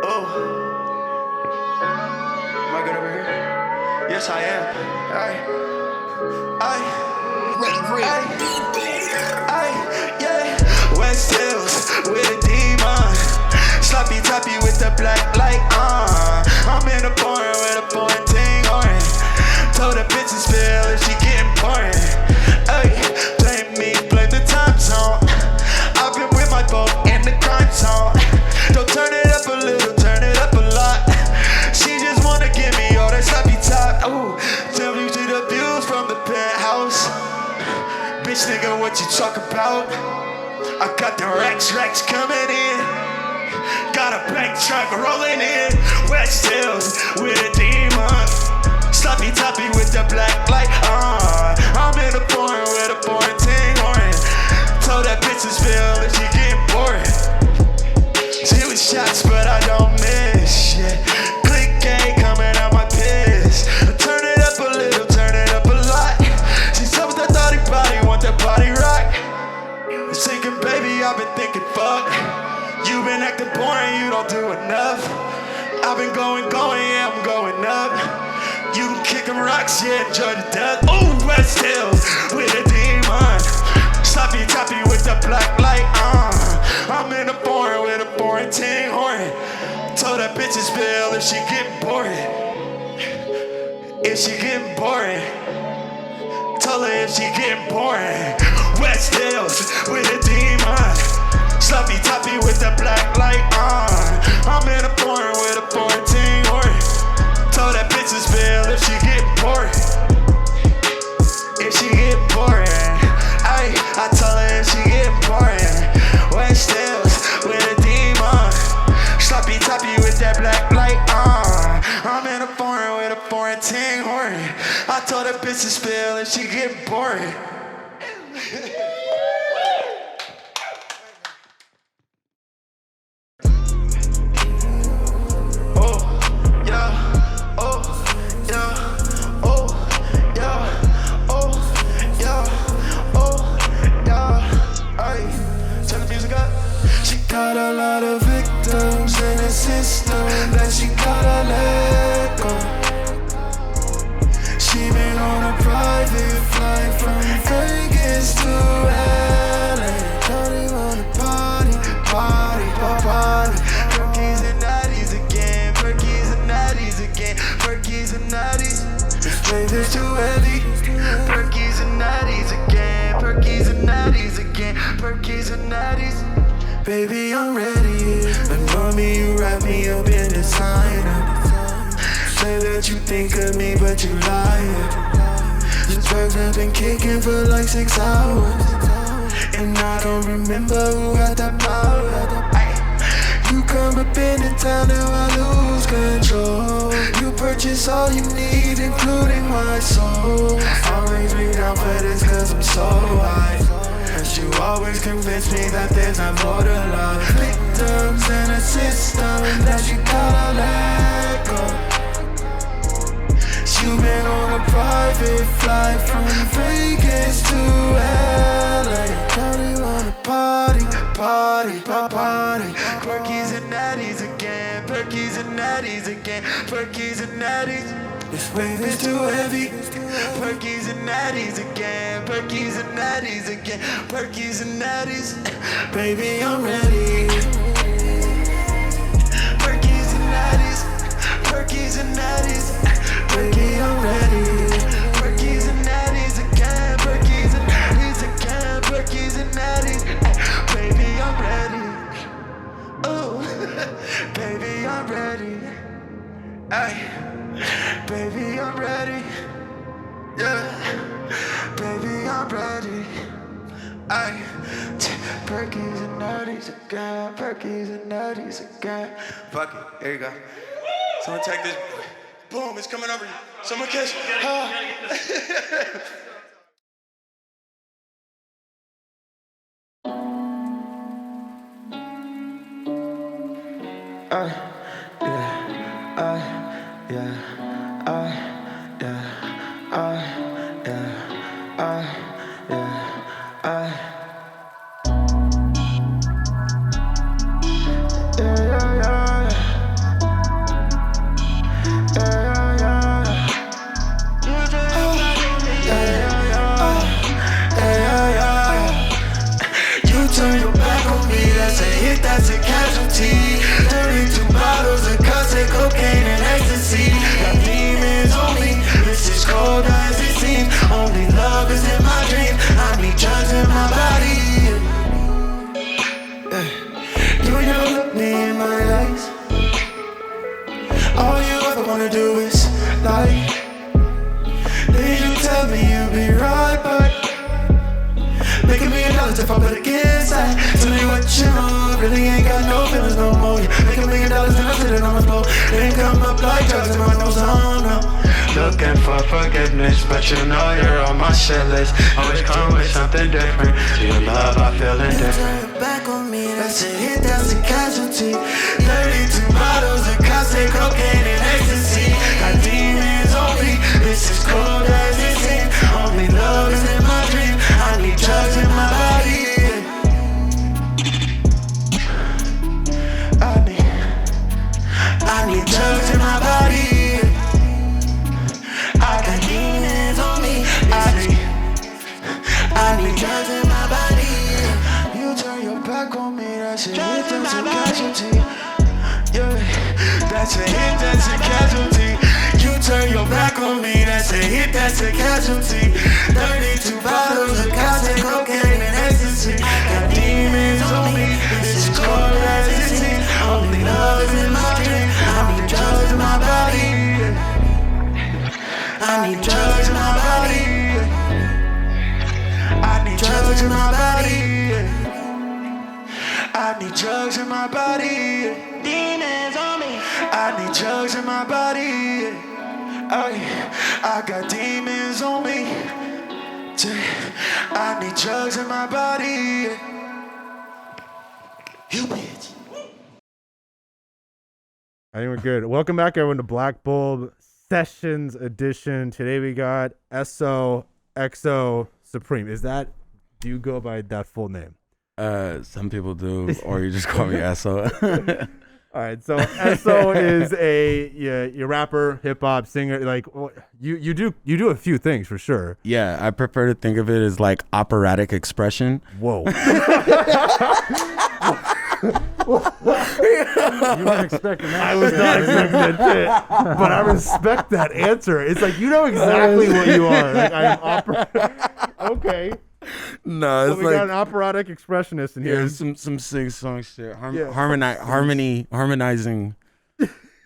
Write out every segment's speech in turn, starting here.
Oh, am I good over here? Yes, I am. Yeah. West Hills with a demon. Sloppy toppy with the black light on. I'm in a foreign with a foreign ting on. Told the bitch to spill if she getting boring. Ay, blame me, blame the time zone. I've been with my boat in the crime zone. Don't turn it up a little, turn it up a lot. She just wanna give me all that sloppy top. Ooh, tell me to the views from the penthouse. Bitch nigga, what you talk about? I got the racks coming in. Got a bank truck rolling in. West Hills with a demon. Sloppy toppy with the black light on. I'm in a foreign with a foreign ting on. Told that bitch to spill if she getting bored. She was shots, but I don't miss shit. Click A coming out my piss. Turn it up a little, turn it up a lot. She's up with that thotty body, want that body rock. Thinking, baby, I've been thinking, fuck. You been acting boring, you don't do enough. I've been going, yeah, I'm going up. You can kick 'em rocks, yeah, enjoy the death. Ooh, West Hills with a demon. Sloppy toppy with the black light on. I'm in a foreign with a foreign ting horn. Told that bitch to spill if she getting bored. If she getting bored. Told her if she getting boring. West Hills with a demon. Sloppy toppy with the black light on. I'm in a foreign with a foreign ting horn. Told that bitch to spill if she getting bored. If she getting boring. Ay, I told her if she getting boring. West Hills with a demon. Sloppy toppy with that black light on. I'm in a foreign with a foreign ting horn. I told that bitch to spill if she getting boring. Got a lot of victims in the system that she gotta let go. She been on a private flight from Vegas to LA. Shawty wanna party. Perkies and natties again, perkies and natties again, perkies and natties. This place is too heavy. Perkies and natties again, perkies and natties again, perkies and natties. Baby, I'm ready. Ignore me, you wrap me up in designer. Say that you think of me, but you lie. This drugs have been kicking for like 6 hours, and I don't remember who got that power. You come up in the town, now I lose control. You purchase all you need, including my soul. Always be down for this, cause I'm so high. You always convince me that there's not more to love. Victims in a system that you gotta let go. You been on a private flight from Vegas to LA. Shawty wanna party. Perkies and natties again, perkies and natties again, perkies and natties. This wave is too heavy. Perkies and natties again, perkies and natties again, perkies and natties. Baby, I'm ready. Perkies and natties, perkies and natties. Baby, I'm ready. Perkies and natties again, perkies and natties again, perkies and natties. Baby, I'm ready. Oh, baby, I'm ready. Ay. Baby, I'm ready. Yeah, baby, I'm ready. Ay, perkies and natties again, perkies and natties again. Fuck it, here you go. Someone take this. Boom, it's coming over you. Someone catch it. Yeah. really ain't got no feelings no more. Make $1 million and I sit it on the floor. It ain't come up like drugs in my nose, oh no. Looking for forgiveness, but you know you're on my shit list. Always come with something different. To your love, I feel indifferent. Turn your back on me, that's a hit, that's a casualty. 32 bottles of caustic cocaine and ecstasy. Got demons on me, this is cold as it's in. Only love is in my dream. I need drugs in my body. I need drugs in my body. I got demons on me. I need drugs in my body. You turn your back on me, that's a hit, that's a casualty. Yeah, that's a hit, that's a casualty. You turn your back on me, that's a hit, that's a casualty. 32 bottles of caustic cocaine and ecstasy. Got demons on me, this is cold as it seems. Only love is in my dream. I need drugs in my body. I need drugs in my body. I need drugs in my body. I need drugs in my body. Demons on me. I need drugs in my body. I got demons on me. I need drugs in my body. You bitch. I think we're good. Welcome back, everyone, to Black Bulb Sessions Edition. Today we got Eso.XO.Supreme. Do you go by that full name? Some people do, or you just call me Eso. All right, so Eso is you're rapper, hip hop singer. Like you do a few things for sure. Yeah, I prefer to think of it as like operatic expression. Whoa. You weren't expecting that. I was not expecting that shit. But I respect that answer. It's like you know exactly what you are. Like I'm okay. No, it's so we got an operatic expressionist in here. Yeah, some sing song shit. Harmonizing.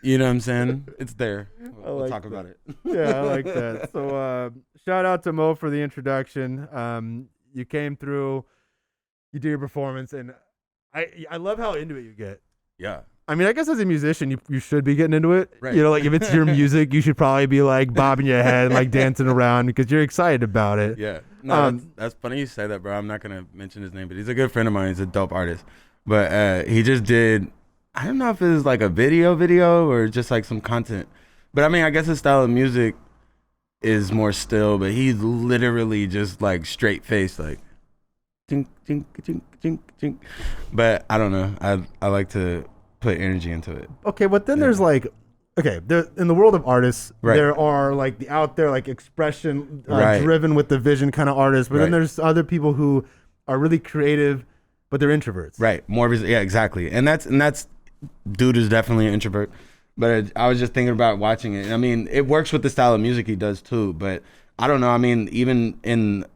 You know what I'm saying? It's there. We'll talk about it. Yeah, I like that. So shout out to Mo for the introduction. You came through, you do your performance, and I love how into it you get. Yeah. I mean, I guess as a musician, you should be getting into it. Right. You know, like if it's your music, you should probably be like bobbing your head, like dancing around because you're excited about it. Yeah. No, that's funny you say that, bro. I'm not going to mention his name, but he's a good friend of mine. He's a dope artist. But he just did, I don't know if it was like a video or just like some content. But I mean, I guess his style of music is more still, but he's literally just like straight face, like, chink, chink, chink, chink, chink. But I don't know. I like to put energy into it. Okay, but then there's like, in the world of artists, right. There are like the out there like expression driven with the vision kind of artists, but then there's other people who are really creative, but they're introverts. Right, more yeah, exactly, and that's dude is definitely an introvert. But I was just thinking about watching it. I mean, it works with the style of music he does too. But I don't know. I mean, even in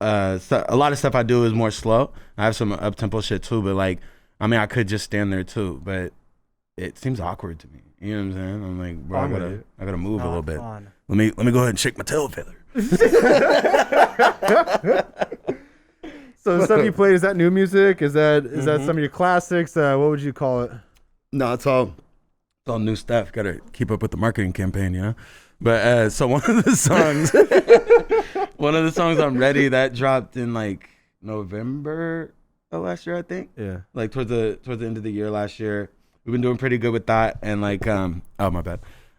a lot of stuff I do is more slow. I have some up tempo shit too. But like, I mean, I could just stand there too. But it seems awkward to me. You know what I'm saying? I'm like, bro, I gotta move a little bit. Let me go ahead and shake my tail feather. So the stuff you played, is that new music? Is that some of your classics? What would you call it? No, it's all new stuff. Got to keep up with the marketing campaign, you know. But so one of the songs I'm ready that dropped in like November of last year, I think. Yeah. Like towards the end of the year last year. We've been doing pretty good with that, and like oh my bad.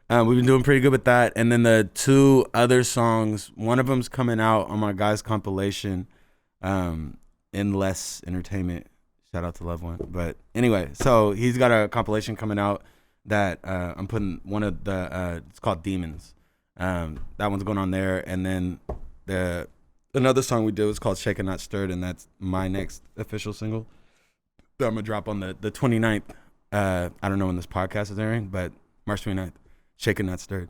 We've been doing pretty good with that, and then the two other songs, one of them's coming out on my guys compilation, in Less Entertainment. Shout out to Love One. But anyway, so he's got a compilation coming out that I'm putting one of the it's called Demons. That one's going on there, and then another song we did was called Shaken Not Stirred, and that's my next official single that I'm gonna drop on the 29th. I don't know when this podcast is airing, but March 29th. Shaken Not Stirred.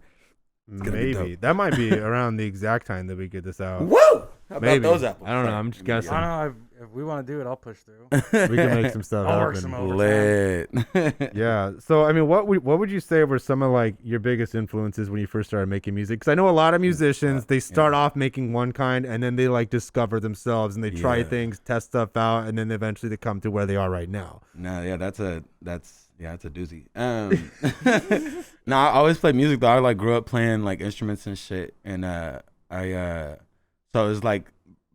Maybe that might be around the exact time that we get this out. Woo! How about Maybe. those apples? I don't know. I'm just guessing. I don't know. If we want to do it, I'll push through. We can make some stuff I'll work happen. some overtime. Lit. Yeah. So I mean, what would you say were some of like your biggest influences when you first started making music? Because I know a lot of musicians, they start off making one kind and then they like discover themselves and they try things, test stuff out, and then eventually they come to where they are right now. No, yeah, that's a doozy. No, I always play music though. I like grew up playing like instruments and shit, and so it was like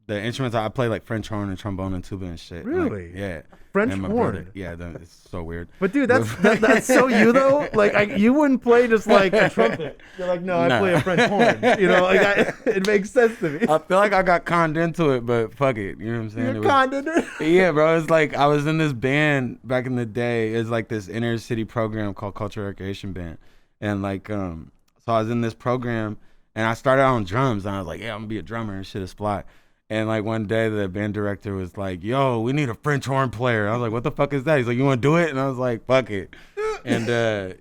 the instruments I play like French horn and trombone and tuba and shit. Really? Like, yeah. French And my horn. brother- yeah, it's so weird. But dude, that's so you though. Like you wouldn't play just like a trumpet. You're like, no, I Nah. play a French horn. You know, like it makes sense to me. I feel like I got conned into it, but fuck it. You know what I'm saying? You're It was- conned into it. Yeah, bro. It's like I was in this band back in the day. It's like this inner city program called Cultural Recreation Band, and like so I was in this program, and I started out on drums, and I was like, yeah, I'm gonna be a drummer and shit is fly. And like one day the band director was like, yo, we need a French horn player. I was like, what the fuck is that? He's like, you want to do it? And I was like, fuck it. And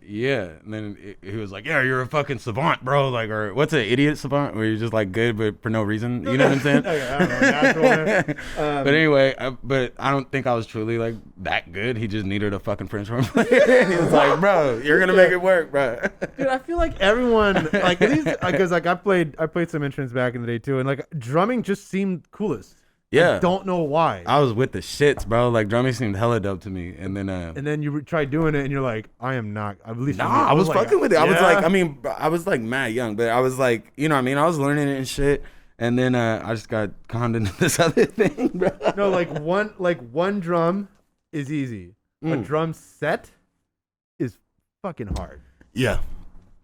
yeah, and then he was like, yeah, you're a fucking savant, bro. Like, or what's an idiot savant? Where you're just like good but for no reason. You know what I'm saying? I don't know, natural. But anyway, but I don't think I was truly like that good. He just needed a fucking French horn player. He was like, bro, you're gonna make it work, bro. Dude, I feel like everyone like these because like I played some instruments back in the day too, and like drumming just seemed coolest. Yeah. I don't know why. I was with the shits, bro. Like drumming seemed hella dope to me, and then you try doing it, and you're like, I am not. At least nah, for me, I was like, fucking with it. I was yeah. like, I mean, I was like mad young, but I was like, you know what I mean? I was learning it and shit. And then I just got conned into this other thing, bro. No, like one drum is easy. A drum set is fucking hard. Yeah.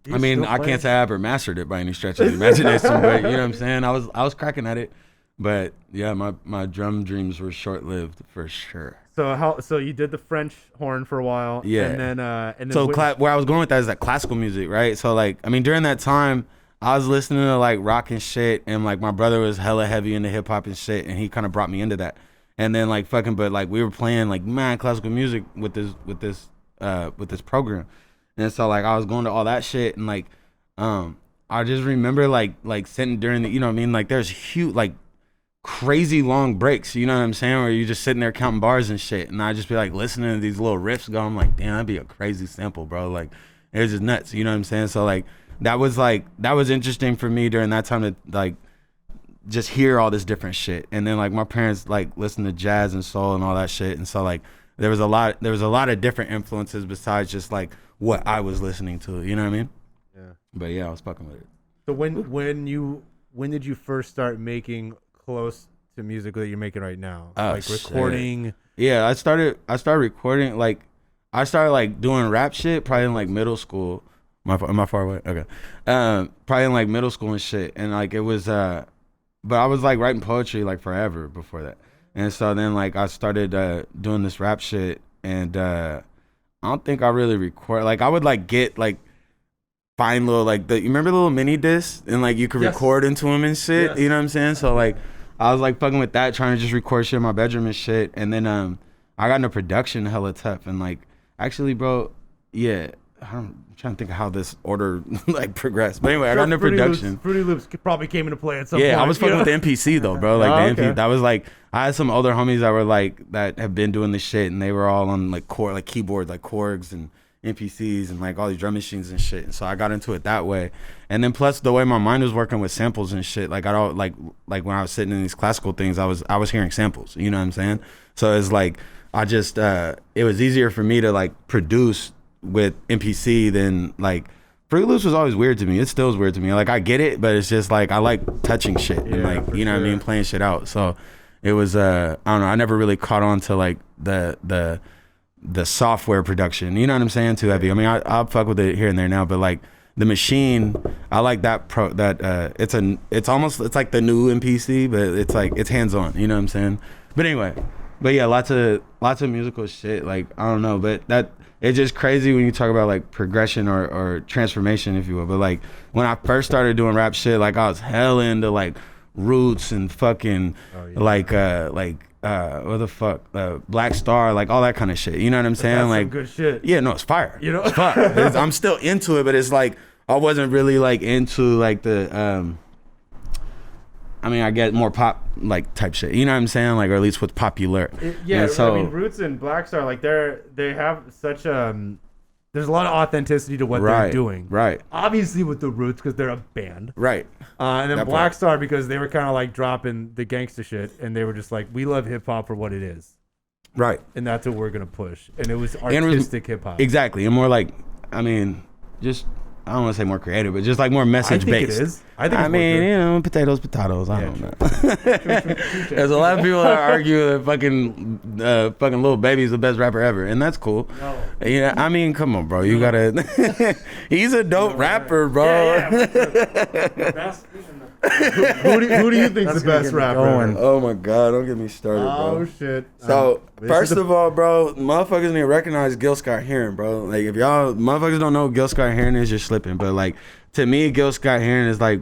You I mean, still I play can't it? say I ever mastered it by any stretch of the imagination, but you know what I'm saying? I was cracking at it. But yeah, my drum dreams were short lived for sure. So you did the French horn for a while, Yeah. and then So where I was going with that is like classical music, right? So like, I mean, during that time, I was listening to like rock and shit, and like my brother was hella heavy into hip hop and shit, and he kind of brought me into that. And then like but like we were playing like mad classical music with this program, and so like I was going to all that shit, and like I just remember like sitting during the, you know what I mean, like there's huge like crazy long breaks, you know what I'm saying, where you're just sitting there counting bars and shit, and I just be like listening to these little riffs go, I'm like, damn, that'd be a crazy sample, bro. Like it was just nuts, you know what I'm saying? So like that was interesting for me during that time to like just hear all this different shit. And then like my parents like listen to jazz and soul and all that shit, and so like there was a lot of different influences besides just like what I was listening to, you know what I mean? Yeah. But yeah, I was fucking with it. So when did you first start making close to music that you're making right now? Like recording. Shit. Yeah, I started recording, like I started like doing rap shit probably in like middle school. Am I far away? Okay. Probably in like middle school and shit. And like it was but I was like writing poetry like forever before that. And so then like I started doing this rap shit, and I don't think I really record, like I would like get like find little like you remember the little mini discs, and like you could record into them and shit. Yes. You know what I'm saying? So like I was like fucking with that, trying to just record shit in my bedroom and shit. And then I got into production hella tough, and like actually, bro, yeah, I'm trying to think of how this order like progressed. But anyway, I got into production. Fruity Loops probably came into play at some point. Yeah, I was fucking with the MPC though, bro. Like the okay. MP, that was like I had some older homies that were like that have been doing this shit, and they were all on like keyboard, like Korgs and MPCs and like all these drum machines and shit. And so I got into it that way. And then plus the way my mind was working with samples and shit, like I don't like when I was sitting in these classical things, I was hearing samples, you know what I'm saying? So it's like I just it was easier for me to like produce with MPC than like Fruity Loops was always weird to me. It still is weird to me. Like I get it, but it's just like I like touching shit and like, you know what I mean, playing shit out. So it was I don't know, I never really caught on to like the software production, you know what I'm saying, too heavy. I mean, I'll fuck with it here and there now, but like the machine, I like that it's like the new MPC, but it's like it's hands-on, you know what I'm saying? But anyway, yeah, lots of musical shit, like I don't know, but that it's just crazy when you talk about like progression or transformation, if you will. But like when I first started doing rap shit, like I was hella into like Roots and fucking what the fuck, Black Star, like all that kind of shit, you know what I'm saying? That's like some good shit. Yeah, no, it's fire, you know, it's fire. I'm still into it, but it's like I wasn't really like into like the I mean, I get more pop like type shit. You know what I'm saying? Like, or at least what's popular. Yeah. And so, I mean, Roots and Black Star, like they have such there's a lot of authenticity to what they're doing. Right. Obviously with the Roots because they're a band. Right. And then That Black part. Star because they were kind of like dropping the gangsta shit and they were just like, we love hip hop for what it is. Right. And that's what we're gonna push. And it was artistic hip hop. Exactly. And more like, I mean, just I don't want to say more creative, but just like more message based. I think it is. I think. I it's mean, more you know, potatoes. I Yeah, don't know. There's a lot of people that argue that fucking Lil Baby's the best rapper ever, and that's cool. No. Yeah, I mean, come on, bro. You gotta. He's a dope rapper, bro. Who do you think's the best rapper? Ever? Oh my god, don't get me started, bro. Oh shit. So first of all, bro, motherfuckers need to recognize Gil Scott Heron, bro. Like if y'all motherfuckers don't know who Gil Scott Heron is, you're slipping. But like to me, Gil Scott Heron is like,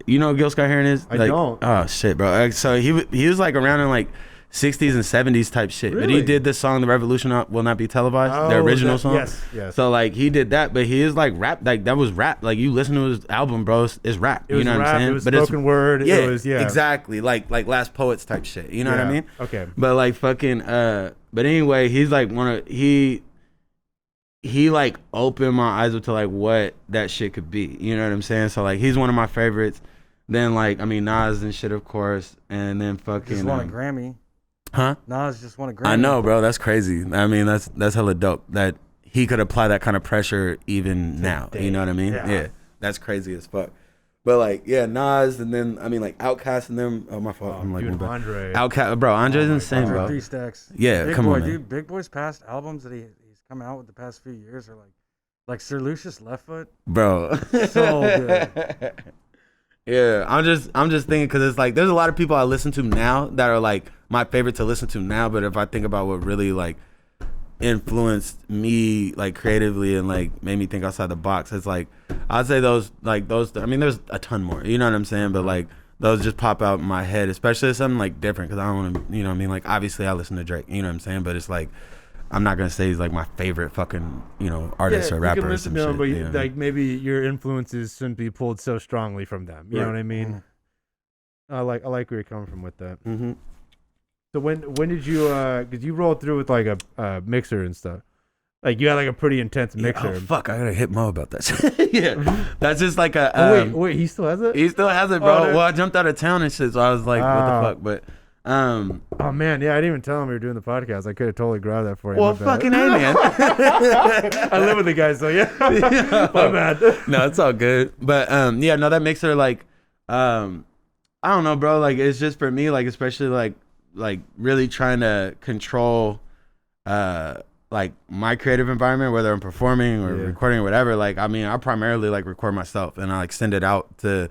you know what Gil Scott Heron is? I Like, don't. Oh shit, bro. Like, so he was like around in like 60s and 70s type shit. But he Really? did this song, "The Revolution Will Not Be Televised," the original song. Yes. So like he did that, but he is like rap. Like that was rap. Like you listen to his album, bro, it's rap. It was you know rap, what I'm saying? it was but spoken word. Yeah, It was exactly. Like Last Poets type shit. You know what I mean? Okay. But like fucking but anyway, he's like he like opened my eyes up to like what that shit could be. You know what I'm saying? So like he's one of my favorites. Then like I mean Nas and shit of course, and then fucking Just won a Grammy. Huh? Nas just won a Grammy. I know, bro. That's crazy. I mean, that's hella dope that he could apply that kind of pressure even now. You know what I mean? Yeah. That's crazy as fuck. But like, yeah, Nas, and then I mean, like Outkast and them. Oh my fault. I'm like, Dude, my bad. Andre. Outkast, bro. Andre's insane, Andre bro. 3 Stacks. Yeah, Big come Boy, on, man. dude. Big Boy's past albums that he's come out with the past few years are like Sir Lucius Left Foot. Bro. So good. Yeah, I'm just thinking because it's like there's a lot of people I listen to now that are like my favorite to listen to now. But if I think about what really like influenced me like creatively and like made me think outside the box, it's like I'd say those. I mean, there's a ton more. You know what I'm saying? But like those just pop out in my head, especially if something like different because I don't want to. You know what I mean? Like obviously I listen to Drake. You know what I'm saying? But it's like I'm not gonna say he's like my favorite fucking artist or rapper. You can or listen some to them, shit, but you know what I mean? like maybe your influences shouldn't be pulled so strongly from them. You know what I mean? I like where you're coming from with that. Mm-hmm. So when did you because you rolled through with like a mixer and stuff, like you had like a pretty intense mixer. Oh fuck! I gotta hit Mo about that shit. Yeah, that's just like a. Wait, he still has it? He still has it, bro. Oh, well, I jumped out of town and shit, so I was like, what the fuck? But oh man, yeah, I didn't even tell him we were doing the podcast. I could have totally grabbed that for you. well, my bad. fucking hey, man. I live with the guys, so yeah. My bad. No, it's all good. But yeah, no, that mixer like, I don't know, bro. Like it's just for me, like especially like really trying to control, like my creative environment, whether I'm performing or recording or whatever. Like I mean, I primarily like record myself and I like send it out to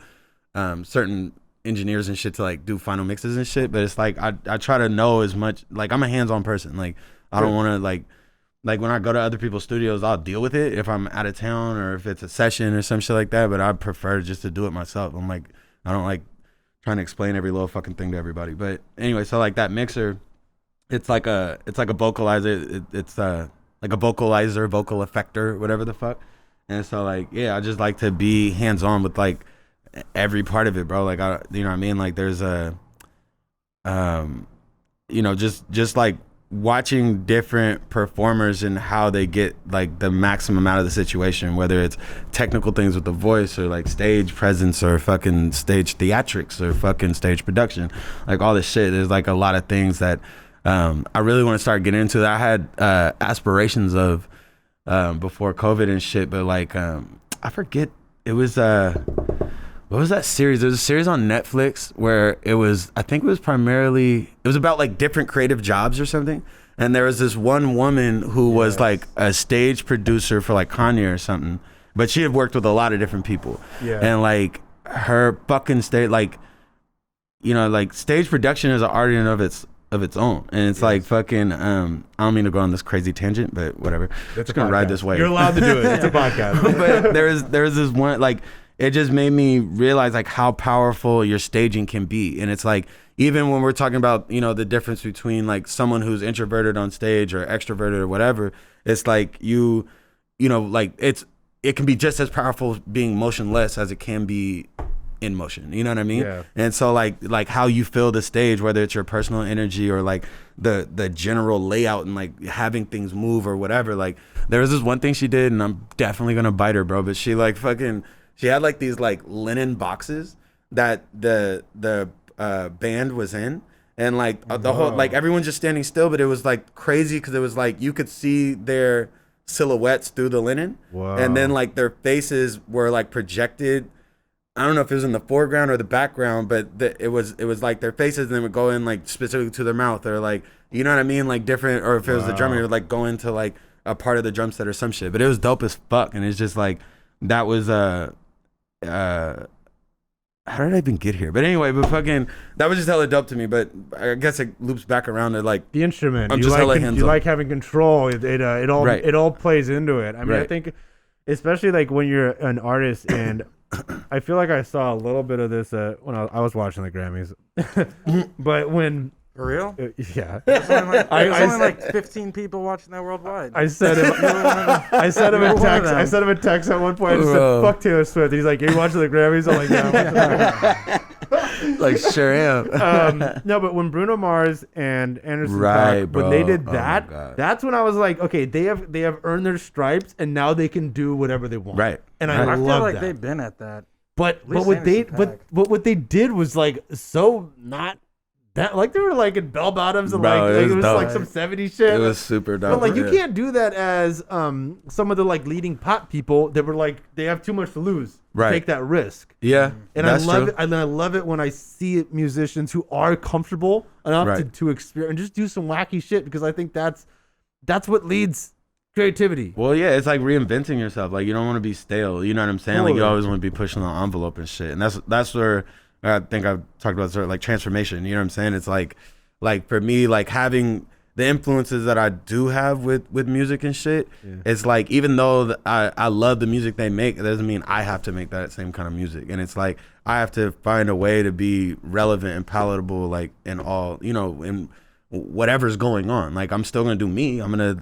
certain engineers and shit to like do final mixes and shit. But it's like I try to know as much. Like I'm a hands-on person. Like I don't want to like when I go to other people's studios, I'll deal with it if I'm out of town or if it's a session or some shit like that. But I prefer just to do it myself. I'm like I don't like trying to explain every little fucking thing to everybody. But anyway, so like that mixer, it's like a vocalizer. It's like a vocalizer, vocal effector, whatever the fuck. And so like yeah, I just like to be hands-on with like every part of it, bro. Like I, you know what I mean? Like there's a just like watching different performers and how they get like the maximum out of the situation, whether it's technical things with the voice or like stage presence or fucking stage theatrics or fucking stage production, like all this shit. There's like a lot of things that I really want to start getting into that I had aspirations of before COVID and shit, but like I forget, it was what was that series? There was a series on Netflix where it was, I think it was about like different creative jobs or something. And there was this one woman who was like a stage producer for like Kanye or something, but she had worked with a lot of different people. Yeah. And like her fucking stage, like, like stage production is an art in of its own. And it's like fucking, I don't mean to go on this crazy tangent, but whatever. It's gonna ride this wave. You're allowed to do it. It's a podcast. But there's this one, like, it just made me realize like how powerful your staging can be. And it's like, even when we're talking about, the difference between like someone who's introverted on stage or extroverted or whatever, it's like like it can be just as powerful being motionless as it can be in motion. You know what I mean? Yeah. And so like how you feel the stage, whether it's your personal energy or like the general layout and like having things move or whatever. Like there was this one thing she did, and I'm definitely gonna bite her, bro. But she like she had like these like linen boxes that the band was in. And like the whole, like everyone's just standing still, but it was like crazy because it was like you could see their silhouettes through the linen. Wow. And then like their faces were like projected. I don't know if it was in the foreground or the background, but it was like their faces then would go in like specifically to their mouth or like, you know what I mean? Like different, or if it was the drummer, it would like go into like a part of the drum set or some shit. But it was dope as fuck. And it's just like, that was how did I even get here? But anyway, that was just hella dope to me. But I guess it loops back around to like the instrument. I'm You just hella like hands you on. like having control. It all Right. it all plays into it. I mean, I Right. think especially like when you're an artist, and I feel like I saw a little bit of this when I was watching the Grammys. But when For real? yeah, There's only like, I- there's I only said- like 15 people watching that worldwide. I said him. I sent him You a were one of text. I them. sent him a text at one point. I just Bro. said, "Fuck Taylor Swift." He's like, "Are you watching the Grammys?" I'm like, "Yeah." like sure am. No, but when Bruno Mars and Anderson Right, .Paak, when they bro. did Oh my that, God. that's when I was like, okay, they have earned their stripes, and now they can do whatever they want. Right. And Right. I I feel love like that. they've been at that. But least what they Anderson .Paak. but what they did was like so not that, like they were like in bell bottoms and Bro, like it it was was dope. like some 70s shit. It was super dope. But like you yeah. can't do that as some of the like leading pop people that were like they have too much to lose. Right. Take that risk. Yeah, And that's I love true. it. And I love it when I see musicians who are comfortable enough Right. to experience and just do some wacky shit, because I think that's what leads creativity. Well, yeah, it's like reinventing yourself. Like you don't want to be stale. You know what I'm saying? Like you Totally. always want to be pushing the envelope and shit. And that's where I think I've talked about sort of like transformation. You know what I'm saying? It's like for me, like having the influences that I do have with music and shit. Yeah. It's like even though I love the music they make, it doesn't mean I have to make that same kind of music. And it's like I have to find a way to be relevant and palatable, like in all, you know, in whatever's going on. Like I'm still gonna do me. I'm gonna,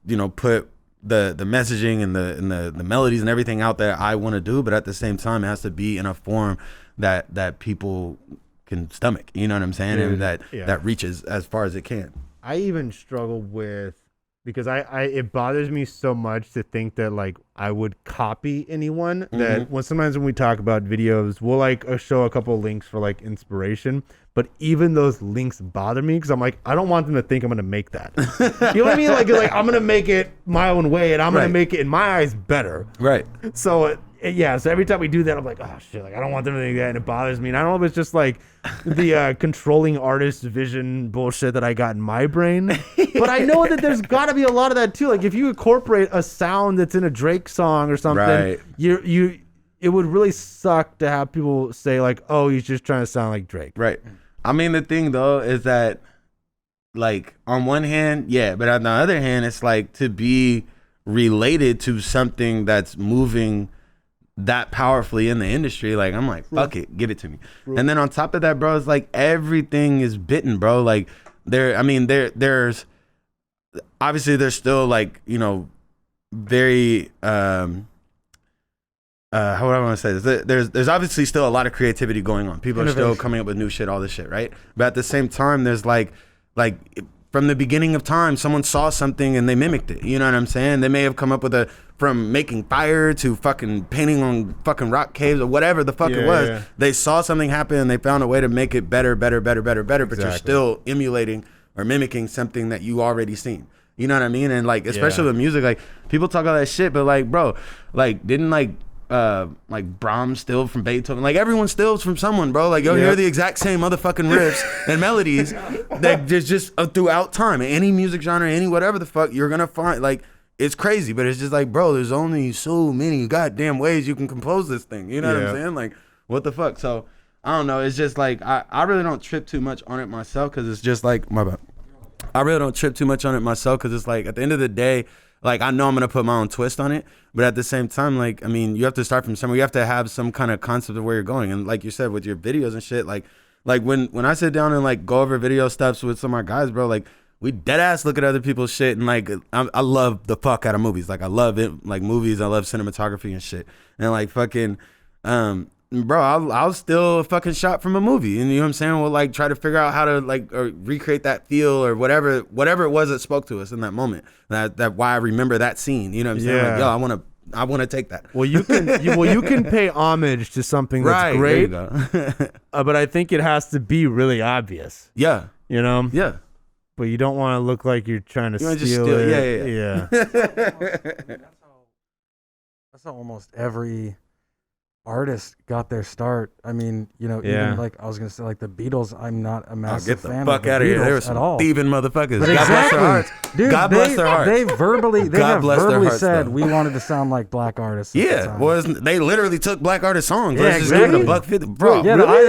you know, put the messaging and the melodies and everything out there I want to do, but at the same time it has to be in a form that people can stomach, you know what I'm saying? And that reaches as far as it can. I even struggle with, because I it bothers me so much to think that like I would copy anyone, that when sometimes when we talk about videos, we'll like show a couple of links for like inspiration, but even those links bother me because I'm like, I don't want them to think I'm gonna make that. You know what I mean? Like I'm gonna make it my own way, and I'm gonna Right. make it in my eyes better. Right. So yeah, so every time we do that, I'm like, oh shit, like I don't want them to think that, and it bothers me. And I don't know if it's just like the controlling artist vision bullshit that I got in my brain, but I know that there's got to be a lot of that too. Like if you incorporate a sound that's in a Drake song or something, Right. it would really suck to have people say like, oh, he's just trying to sound like Drake. Right. I mean, the thing though is that, like, on one hand, yeah, but on the other hand, it's like to be related to something that's moving that powerfully in the industry. Like, I'm like, fuck it, give it to me. And then on top of that, bro, it's like everything is bitten, bro. Like, there's obviously there's still like, you know, very how would I want to say this? There's obviously still a lot of creativity going on. People are still Innovation. coming up with new shit, all this shit, right? But at the same time, there's like from the beginning of time, someone saw something and they mimicked it. You know what I'm saying? They may have come up with from making fire to fucking painting on fucking rock caves or whatever the fuck it Yeah, was. yeah. They saw something happen and they found a way to make it better. But you're Exactly. still emulating or mimicking something that you already seen. You know what I mean? And like, especially Yeah. with music, like people talk all that shit, but like, bro, like didn't like Brahms steal from Beethoven? Like everyone steals from someone, bro. Like you'll hear the exact same motherfucking riffs and melodies that there's just throughout time. Any music genre, any whatever the fuck, you're gonna find like it's crazy, but it's just like, bro, there's only so many goddamn ways you can compose this thing. You know what I'm saying? Like, what the fuck? So I don't know. It's just like I really don't trip too much on it myself because it's just like my bad. I really don't trip too much on it myself because it's like at the end of the day, like I know I'm gonna put my own twist on it, but at the same time, like I mean, you have to start from somewhere. You have to have some kind of concept of where you're going, and like you said with your videos and shit, like when I sit down and like go over video stuff with some of my guys, bro, like we dead ass look at other people's shit, and like I love the fuck out of movies. Like I love it, like movies. I love cinematography and shit, and like fucking bro, I'll steal a fucking shot from a movie, and you know what I'm saying? We'll like try to figure out how to like or recreate that feel or whatever it was that spoke to us in that moment. That why I remember that scene. You know what I'm saying? Yeah. Like, yo, I want to take that. Well, you can pay homage to something that's Right, great, there you go. but I think it has to be really obvious. Yeah, You know? yeah. But you don't want to look like you're trying to You wanna steal, just steal it. yeah. That's how almost every artist got their start. I mean, you know, Yeah. even like I was gonna say, like the Beatles. I'm not a Oh, massive get the fan fuck of the out of here! They were Beatles some at all. thieving motherfuckers. But God bless their hearts. Dude, God bless their hearts. They God have bless their verbally hearts, said though. we wanted to sound like black artists. at the Yeah, time. well, they literally took black artist songs. Yeah, Let's just give it exactly. $1.50, bro. Yeah, really?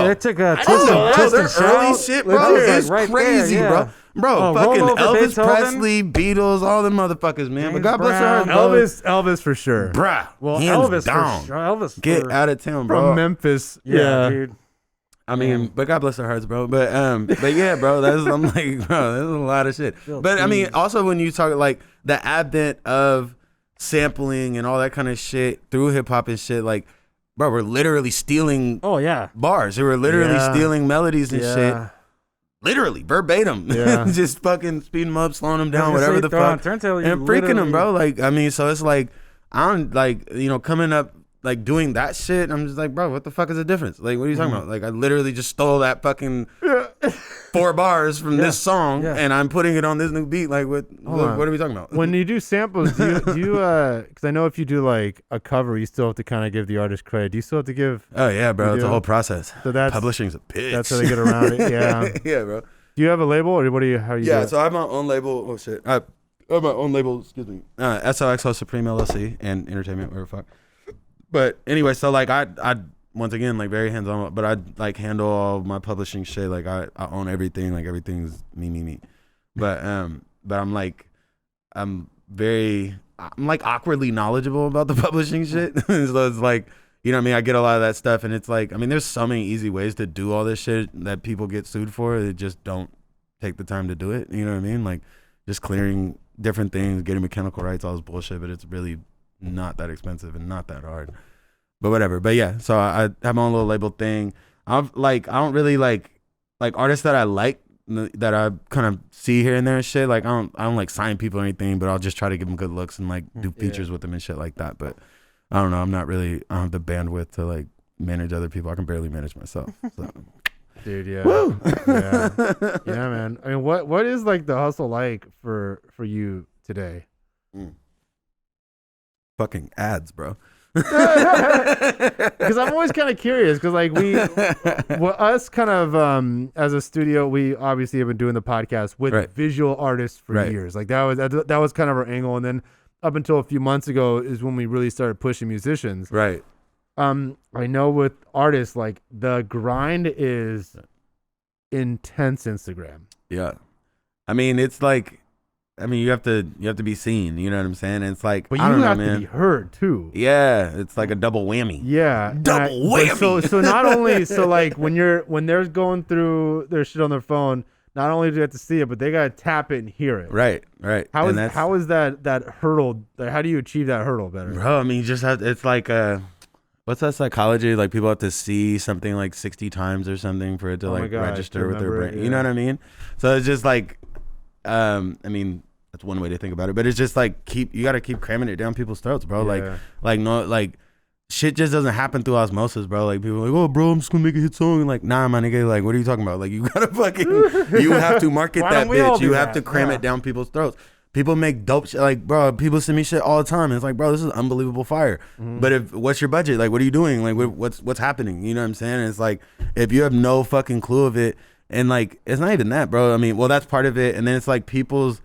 they took a I twist didn't know and that. twist Their and shout. early shit, bro, Legit, like, it's right crazy, there, bro. yeah. Bro, Oh, fucking Roll Over Elvis Beethoven. Presley, Beatles, all them motherfuckers, man. But James God bless their hearts, Brown. bro. Elvis for sure. Bruh, Well, hands Elvis down. for sure. Elvis Get for, out of town, bro. From Memphis. yeah, dude. I mean, but God bless their hearts, bro. But yeah, bro. I'm like, bro, there's a lot of shit. But I mean, also when you talk like the advent of sampling and all that kind of shit through hip hop and shit, like, bro, we're literally stealing Oh yeah. bars. We were literally Yeah. stealing melodies and Yeah. shit. Literally, verbatim. Yeah. Just fucking speeding them up, slowing them I was down, gonna whatever say, the throw on fuck. turntable, you And freaking them, literally- bro. Like, I mean, so it's like, I don't, like, you know, coming up, like, doing that shit, I'm just like, bro, what the fuck is the difference? Like, what are you talking about? Like, I literally just stole that fucking 4 bars from this song, Yeah. and I'm putting it on this new beat. Like, what on. are we talking about? When you do samples, do you because I know if you do like a cover, you still have to kind of give the artist credit. Do you still have to give? Oh, yeah, bro. You It's a do? whole process. So that's Publishing's a bitch. that's how they get around it. Yeah. Yeah, bro. Do you have a label or what do you? How do you? Yeah, do it? so I have my own label. Oh shit, I have my own label. Excuse me. Eso.XO.Supreme LLC and Entertainment, whatever the fuck. But anyway, so like I once again like very hands on, but I like handle all my publishing shit. Like I own everything. Like everything's me. But I'm like I'm like awkwardly knowledgeable about the publishing shit. So it's like, you know what I mean? I get a lot of that stuff, and it's like, I mean, there's so many easy ways to do all this shit that people get sued for. They just don't take the time to do it. You know what I mean? Like, just clearing different things, getting mechanical rights, all this bullshit, but it's really not that expensive and not that hard. But whatever. But yeah, so I have my own little label thing. I don't really like artists that I like, that I kind of see here and there and shit. Like, I don't like sign people or anything, but I'll just try to give them good looks and like do features with them and shit like that. But I don't know. I don't have the bandwidth to like manage other people. I can barely manage myself. So. Dude, yeah. Woo! Yeah. Yeah, man. I mean, what is like the hustle like for you today? Fucking ads, bro. Because I'm always kind of curious. Because like us kind of as a studio, we obviously have been doing the podcast with Right. visual artists for years. Like that was kind of our angle, and then up until a few months ago is when we really started pushing musicians. Right. I know with artists, like the grind is intense. Instagram. Yeah. I mean, it's like, you have to be seen. You know what I'm saying? It's like, But I you don't know, have man. to be heard too. Yeah, it's like a double whammy. Yeah, Double but whammy. So not only like when they're going through their shit on their phone, not only do you have to see it, but they gotta tap it and hear it. Right. How And is that hurdle? Like, how do you achieve that hurdle better? bro? I mean, you just have. It's like what's that psychology? Like people have to see something like 60 times or something for it to Oh my like God, register with their remember brain. it, You know yeah. what I mean? So it's just like, I mean, that's one way to think about it. But it's just like you got to keep cramming it down people's throats, bro. Yeah. Like shit just doesn't happen through osmosis, bro. Like people are like, oh, bro, I'm just gonna make a hit song. And like, nah, my nigga. Like, what are you talking about? Like, you gotta fucking, you have to market Why that don't we all bitch. do You have that? to cram Yeah. it down people's throats. People make dope shit. Like, bro, people send me shit all the time. And it's like, bro, this is unbelievable fire. But what's your budget? Like, what are you doing? Like, what's happening? You know what I'm saying? And it's like, if you have no fucking clue of it, and like, it's not even that, bro. I mean, well, that's part of it. And then it's like people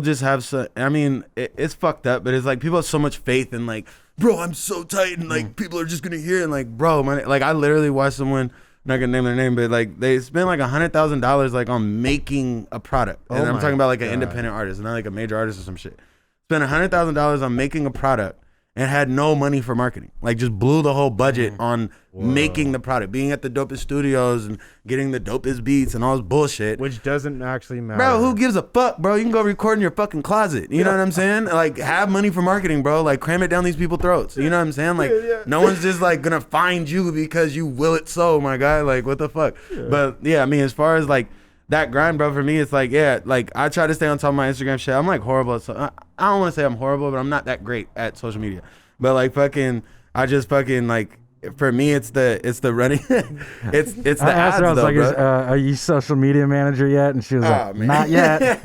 just have so, I mean, it's fucked up, but it's like people have so much faith in like, bro, I'm so tight, and like people are just gonna hear it. And like, bro, like I literally watched someone, I'm not gonna name their name, but like they spent like $100,000 like on making a product. And I'm my talking about like an God. independent artist, not like a major artist or some shit. Spent $100,000 on making a product, and had no money for marketing. Like just blew the whole budget on making the product, being at the dopest studios and getting the dopest beats and all this bullshit. Which doesn't actually matter. Bro, who gives a fuck, bro? You can go record in your fucking closet. You know what I'm saying? Like, have money for marketing, bro. Like, cram it down these people's throats. You know what I'm saying? Like, no one's just, like, gonna find you because you will it so, my guy. Like, what the fuck? Yeah. But, yeah, I mean, as far as, like, that grind, bro, for me, it's like, yeah, like, I try to stay on top of my Instagram shit. I'm, like, horrible. So I don't want to say I'm horrible, but I'm not that great at social media. But, like, fucking, I just fucking, like, for me, it's the running. it's the I asked ads, her, I was though, like, bro. are you social media manager yet? And she was like, not yet.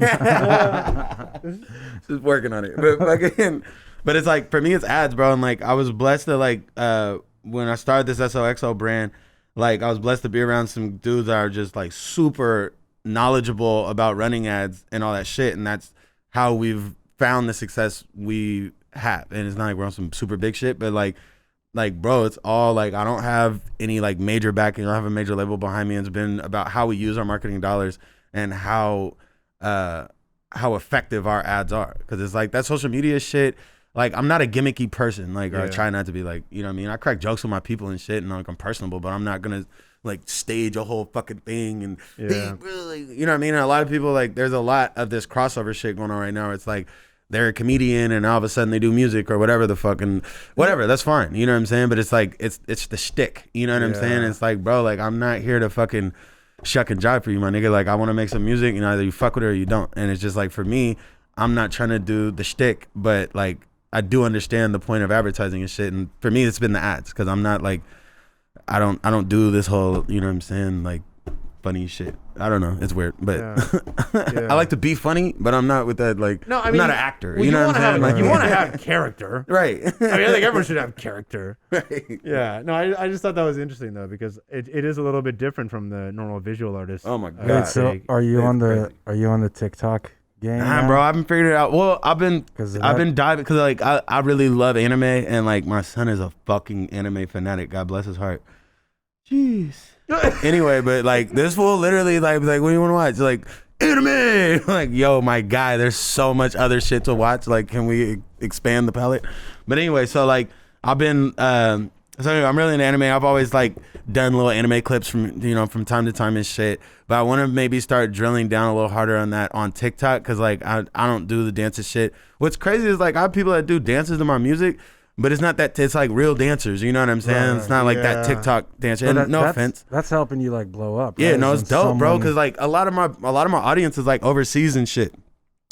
Just working on it. But fucking, but it's like, for me, it's ads, bro. And like, I was blessed to like, when I started this Eso.XO brand, like I was blessed to be around some dudes that are just like super knowledgeable about running ads and all that shit. And that's how we've found the success we have. And it's not like we're on some super big shit, but like, bro, it's all like, I don't have any like major backing. I don't have a major label behind me. It's been about how we use our marketing dollars and how effective our ads are. Cause it's like that social media shit. Like, I'm not a gimmicky person. Like, or I try not to be like, you know what I mean? I crack jokes with my people and shit, and like, I'm personable, but I'm not gonna like stage a whole fucking thing and hey, really, you know what I mean? And a lot of people, like, there's a lot of this crossover shit going on right now. It's like, they're a comedian and all of a sudden they do music or whatever the fucking whatever. That's fine. You know what I'm saying? But it's like, it's the shtick. You know what I'm saying? It's like, bro, like, I'm not here to fucking shuck and jive for you, my nigga. Like, I want to make some music and either you fuck with it or you don't. And it's just like, for me, I'm not trying to do the shtick, but like, I do understand the point of advertising and shit. And for me, it's been the ads. Cause I'm not like, I don't do this whole, you know what I'm saying? Like, funny shit. I don't know. It's weird, but I like to be funny, but I'm not with that. Like, no, I mean, I'm not an actor. Well, you know what I'm saying? Like, you want to have character, right? I mean, I think everyone should have character, right? Yeah. No, I just thought that was interesting though, because it is a little bit different from the normal visual artist. Oh my god! Wait, so are you on the TikTok game? Nah, bro, I haven't figured it out. Well, I've been diving because like I really love anime, and like my son is a fucking anime fanatic. God bless his heart. Jeez. Anyway, but like this fool literally like what do you want to watch? Like anime. Like, yo, my guy, there's so much other shit to watch. Like, can we expand the palette? But anyway, so like I've been so anyway, I'm really into anime. I've always like done little anime clips from from time to time and shit. But I want to maybe start drilling down a little harder on that on TikTok, because like I don't do the dances shit. What's crazy is like I have people that do dances to my music, but it's not that. It's like real dancers. You know what I'm saying? It's not like that TikTok dancer. And no offense. That's helping you like blow up. Yeah, right? no, it's dope, bro. Because like a lot of my audience is like overseas and shit,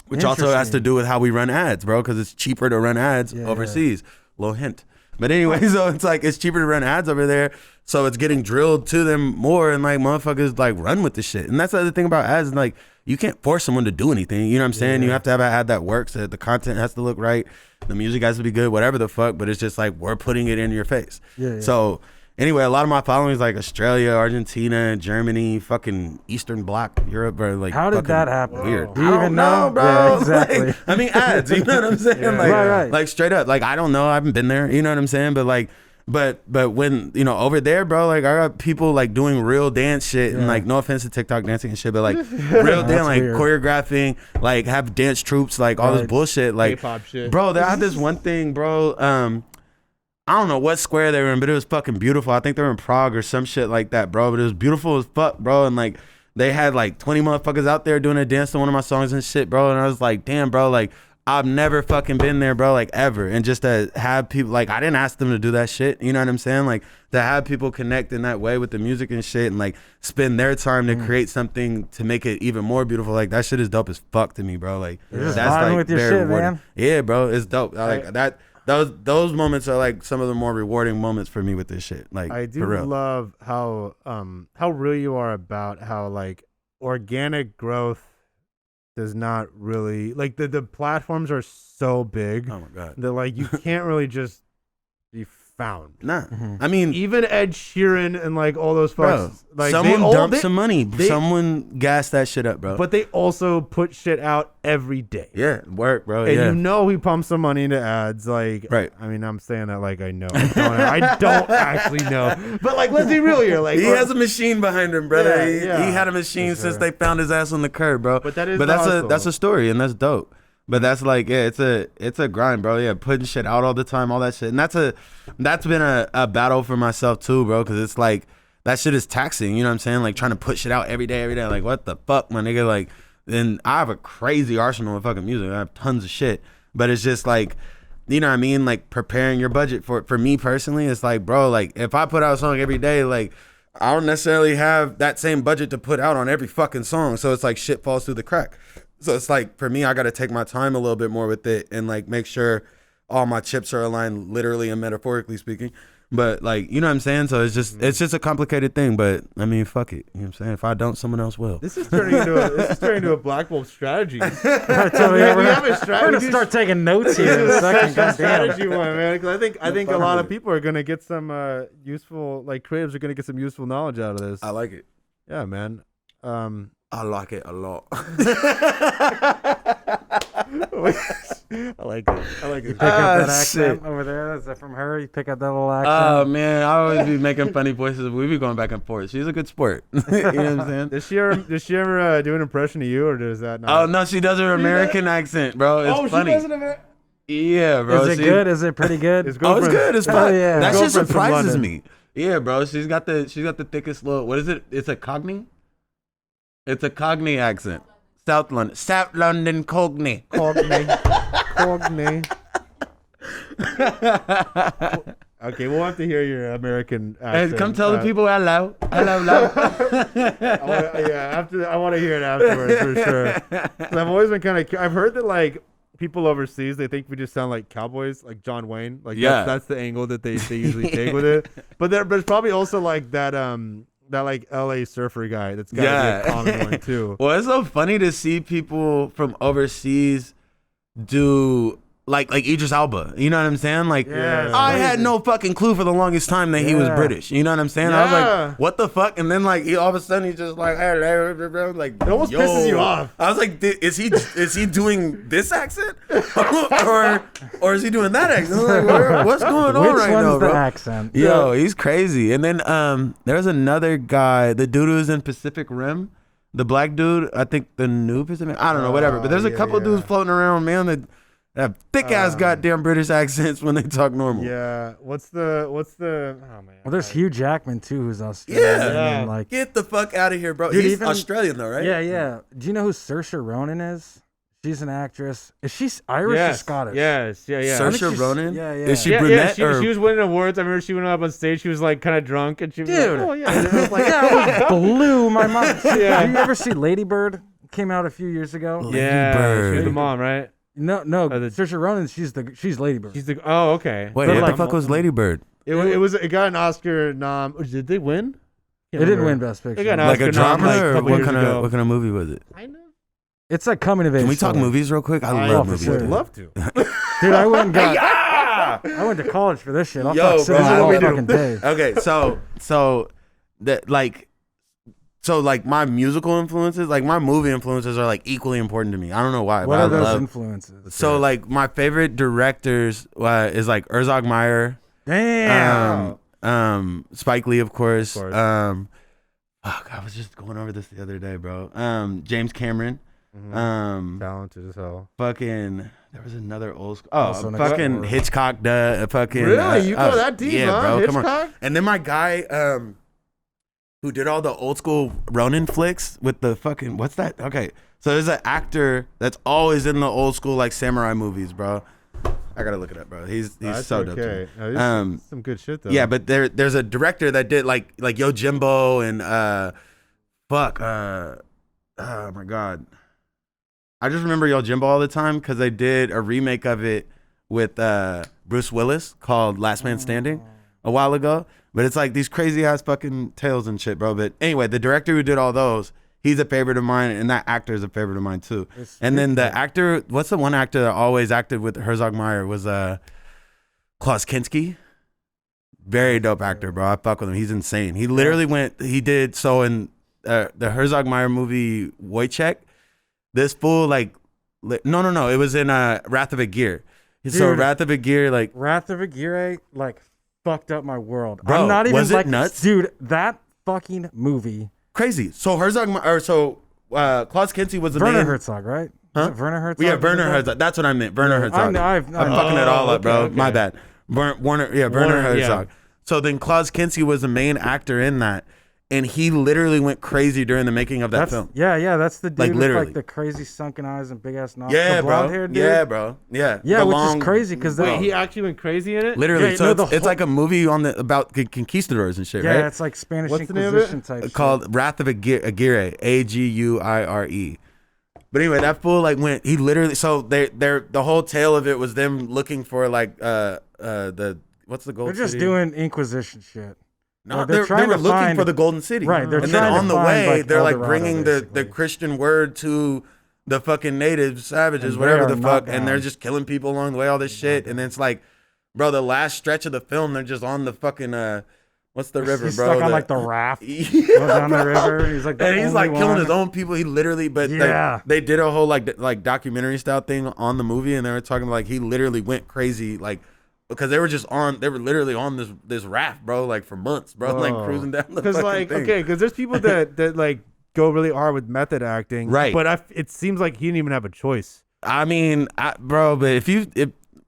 which also has to do with how we run ads, bro. Because it's cheaper to run ads overseas. Little hint. But anyway, so it's like it's cheaper to run ads over there, so it's getting drilled to them more, and like motherfuckers like run with the shit. And that's the other thing about ads, like you can't force someone to do anything. You know what I'm saying? You have to have an ad that works. The content has to look right. The music has to be good, whatever the fuck. But it's just like we're putting it in your face. So anyway, a lot of my following is like Australia, Argentina, Germany, fucking Eastern Bloc, Europe, or like. How did that happen? Weird. Do you even know, bro? Yeah, exactly. Like, I mean, ads. You know what I'm saying? Like, right. Like straight up. Like I don't know. I haven't been there. You know what I'm saying? But like. But when over there, bro, like I got people like doing real dance shit and like no offense to TikTok dancing and shit, but like real dance, like weird. Choreographing, like have dance troops, like all this bullshit, like K-pop shit. Bro, they had this one thing, bro. I don't know what square they were in, but it was fucking beautiful. I think they were in Prague or some shit like that, bro. But it was beautiful as fuck, bro. And like they had like 20 motherfuckers out there doing a dance to one of my songs and shit, bro. And I was like, damn, bro, like. I've never fucking been there, bro, like ever. And just to have people, like I didn't ask them to do that shit. You know what I'm saying? Like to have people connect in that way with the music and shit and like spend their time to create something to make it even more beautiful. Like that shit is dope as fuck to me, bro. Like that's like with your shit, man. Yeah, bro, it's dope. Like that. Those moments are like some of the more rewarding moments for me with this shit. Like I do for real. love how real you are about how like organic growth does not really like the platforms are so big. Oh my god. That like you can't really just be found. Nah. I mean, even Ed Sheeran and like all those folks, like someone dumped some money. Someone gassed that shit up, bro. But they also put shit out every day. Yeah, work, bro. And yeah. you know he pumps some money into ads. Like, right. I mean, I'm saying that like I know. I don't actually know. But like, let's be real here. Like, he has a machine behind him, brother. He had a machine sure. since they found his ass on the curb, bro. But that is that's a story, and that's dope. But that's like, yeah, it's a grind, bro. Yeah, putting shit out all the time, all that shit. And that's been a battle for myself too, bro, because it's like that shit is taxing, you know what I'm saying? Like trying to put shit out every day. Like, what the fuck, my nigga? Like, and I have a crazy arsenal of fucking music. I have tons of shit. But it's just like, you know what I mean? Like preparing your budget for me personally, it's like, bro, like if I put out a song every day, like I don't necessarily have that same budget to put out on every fucking song. So it's like shit falls through the crack. So it's like, for me, I got to take my time a little bit more with it and like make sure all my chips are aligned, literally and metaphorically speaking. But like, you know what I'm saying? So it's just a complicated thing, but I mean, fuck it. You know what I'm saying? If I don't, someone else will. This is turning into a Black Wolf strategy. I tell you, we're gonna start taking notes here in a second. Goddamn. Strategy one, man. Because I think a lot of people are gonna get some useful, like creatives are gonna get some useful knowledge out of this. I like it. Yeah, man. I like it a lot. I like it. You pick up that accent over there. Is that from her? You pick up that little accent. Oh man, I always be making funny voices. We be going back and forth. She's a good sport. You know what I'm saying? Does she ever do an impression of you, or does that not? Oh no, she does her American accent, bro. It's funny. She does an American. Yeah, bro. Is it good? Is it pretty good? His Oh, it's good. It's fun. yeah. That shit Girlfriend's from surprises London. me. Yeah, bro. She's got the thickest little. What is it? It's a Cockney. It's a Cockney accent. South London Cockney. Cogney. Okay, we'll have to hear your American accent. Hey, come tell the people hello. Hello. I want to hear it afterwards for sure. 'Cause I've always been I've heard that like people overseas, they think we just sound like cowboys, like John Wayne. Like Yeah. that's the angle that they usually take with it. But it's probably also like that like LA surfer guy that's got to be a common one too. Well, it's so funny to see people from overseas do like Idris Elba. You know what I'm saying? Like, Yeah, I it's had crazy. no fucking clue for the longest time that he was Yeah. British. You know what I'm saying? I was Yeah. like, what the fuck? And then like all of a sudden he's just like, like It almost pisses you off. I was like, is he doing this accent or is he doing that accent? I'm like, what's going on Which right one's now, the bro? accent? Yo, he's crazy. And then there's another guy, the dude who's in Pacific Rim, the black dude. I think the new Pacific. I don't know, whatever. But there's a couple dudes floating around, man, that have thick ass goddamn British accents when they talk normal. Yeah. What's the? Oh man. Well, there's Hugh Jackman too, who's Australian. Yeah. And, like, Get the fuck out of here, bro. Dude, He's even- Australian though, right? yeah. Do you know who Saoirse Ronan is? She's an actress. Is she Irish or Scottish? Yes. Yeah. I think Saoirse she's- Ronan. Yeah. Is she Yeah, brunette she or? was winning awards. I remember she went up on stage. She was like kind of drunk, and she was Dude. like, "Oh yeah." And it was like, That blew my mind. Yeah. Have you ever seen Lady Bird? Came out a few years ago. yeah. Bird. She was the mom, right? No. Saoirse Ronan. She's Lady Bird. She's the. Oh, okay. Wait, But what like- the fuck was Lady Bird? It got an Oscar nom. Did they win? It didn't win Best Picture. got an Like a Oscar nom, drama like, a or couple what years kind ago. of movie was it? Kind of. It's like coming of age. Can we talk story. movies real quick? I I love for movies. sure. would love to. Dude, I went and got. I went to college for this shit. I'll Yo, fuck bro, cinema this is all what we do. fucking day. Okay, so that like my musical influences, like my movie influences are like equally important to me. I don't know why. What but are I those love. influences? So like my favorite directors is like Herzog Meyer, Damn. Spike Lee, of course. Of course. Fuck, I was just going over this the other day, bro. James Cameron. Talented as hell. Fucking, there was another old school. Also next Fucking door. Hitchcock. Fucking. Really? You go that deep, yeah, huh? bro. Come on. Hitchcock? And then my guy, who did all the old school Ronin flicks with the fucking, what's that? Okay, so there's an actor that's always in the old school like samurai movies, bro. I gotta look it up, bro. He's That's so dope. to me. okay. No, this is some good shit though. Yeah, but there's a director that did like Yojimbo and oh my god, I just remember Yojimbo all the time because they did a remake of it with Bruce Willis called Last Man Standing a while ago. But it's like these crazy ass fucking tales and shit, bro. But anyway, the director who did all those, he's a favorite of mine, and that actor is a favorite of mine too. And then the actor, what's the one actor that always acted with Herzog Meyer was Klaus Kinski. Very dope actor, bro. I fuck with him. He's insane. He literally he did so in the Herzog Meyer movie Wojciech. This fool no, it was in Wrath of a Gear. So Dude. Wrath of a Gear, like Wrath of Aguirre, like, fucked up my world. Bro, I'm not even was it like nuts? Dude, that fucking movie. crazy. So Klaus Kinski was the Werner main. Herzog, right? Huh? Werner Herzog. Yeah, Werner Herzog. That's what I meant. Werner Herzog. I've I'm fucking it all up, bro. okay. My bad. Werner Herzog. yeah. So then Klaus Kinski was the main actor in that, and he literally went crazy during the making of that film. Yeah, that's the dude Like, with literally. like the crazy sunken eyes and big ass nostrils. Yeah, the bro. blonde-haired dude. Yeah, bro. Yeah. Yeah, The which long- is crazy because Wait, he actually went crazy in it? Literally, Yeah, so no, it's, the it's whole- like a movie about conquistadors and shit, yeah, right? it's like Spanish What's the name of it? Inquisition type shit. Called Wrath of Aguirre, Aguire. But anyway, that fool like went. He literally. So the whole tale of it was them looking for like the what's the gold? They're just city? doing Inquisition shit. No, they're they trying were to looking find- for the golden city, Right, they're and then trying to on the find, way, like, they're like El Dorado, bringing the basically. Christian word to the fucking native savages, And whatever they the are fuck, not and they're down. just killing people along the way, all this shit, and then it's like, bro, the last stretch of the film, they're just on the fucking what's the river, He's bro? stuck on like the raft yeah, going down the bro. river. He's like, the And he's only like killing one. his own people. He literally, but Yeah. they did a whole like documentary style thing on the movie, and they were talking like he literally went crazy, like because they were literally on this raft, bro, like for months, bro, like Whoa. cruising down the Because fucking like, thing. okay, because there's people that like go really hard with method acting, Right. But it seems like he didn't even have a choice. I mean, bro, but if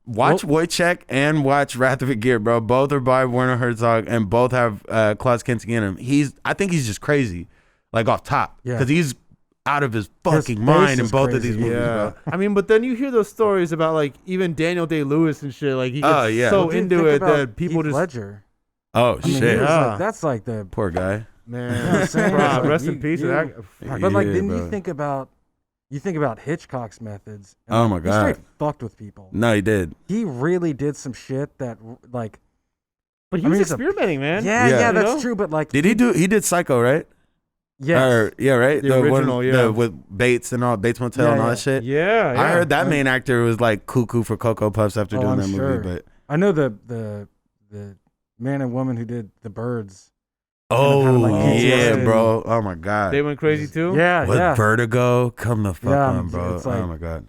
watch Wojciech and watch Wrath of Aguirre, bro, both are by Werner Herzog and both have Klaus Kinski in them. I think he's just crazy, like off top, Yeah. because he's out of his fucking face mind in is both of crazy, these movies, Yeah, bro. I mean, but then you hear those stories about like even Daniel Day-Lewis and shit. Like he gets Oh, yeah. so Well, dude, into think it about that people Heath just Ledger. Oh I mean, shit, he was Yeah. like, that's like the. poor guy. man. You know what I'm saying? Bro, Like, rest you- in peace. you- to that. But like, Yeah, then bro. you think about Hitchcock's methods. and, Oh, like, my he God. straight fucked with people. No, he did. He really did some shit that like. But he I was mean, it's a- experimenting, man. Yeah, Yeah. yeah, that's You know? true. But like, He did Psycho, right? yes. Yeah, right. The original, yeah. with Bates and all Bates Motel Yeah, and all yeah. that shit. Yeah, I heard that I'm- main actor was like cuckoo for Cocoa Puffs after Oh, doing I'm that sure. movie, but I know the man and woman who did The Birds. oh having, like, yeah, PTSD. bro. Oh my god. They went crazy too. Yeah, With yeah. Vertigo, come the fuck Yeah, on, bro. it's like- Oh my god.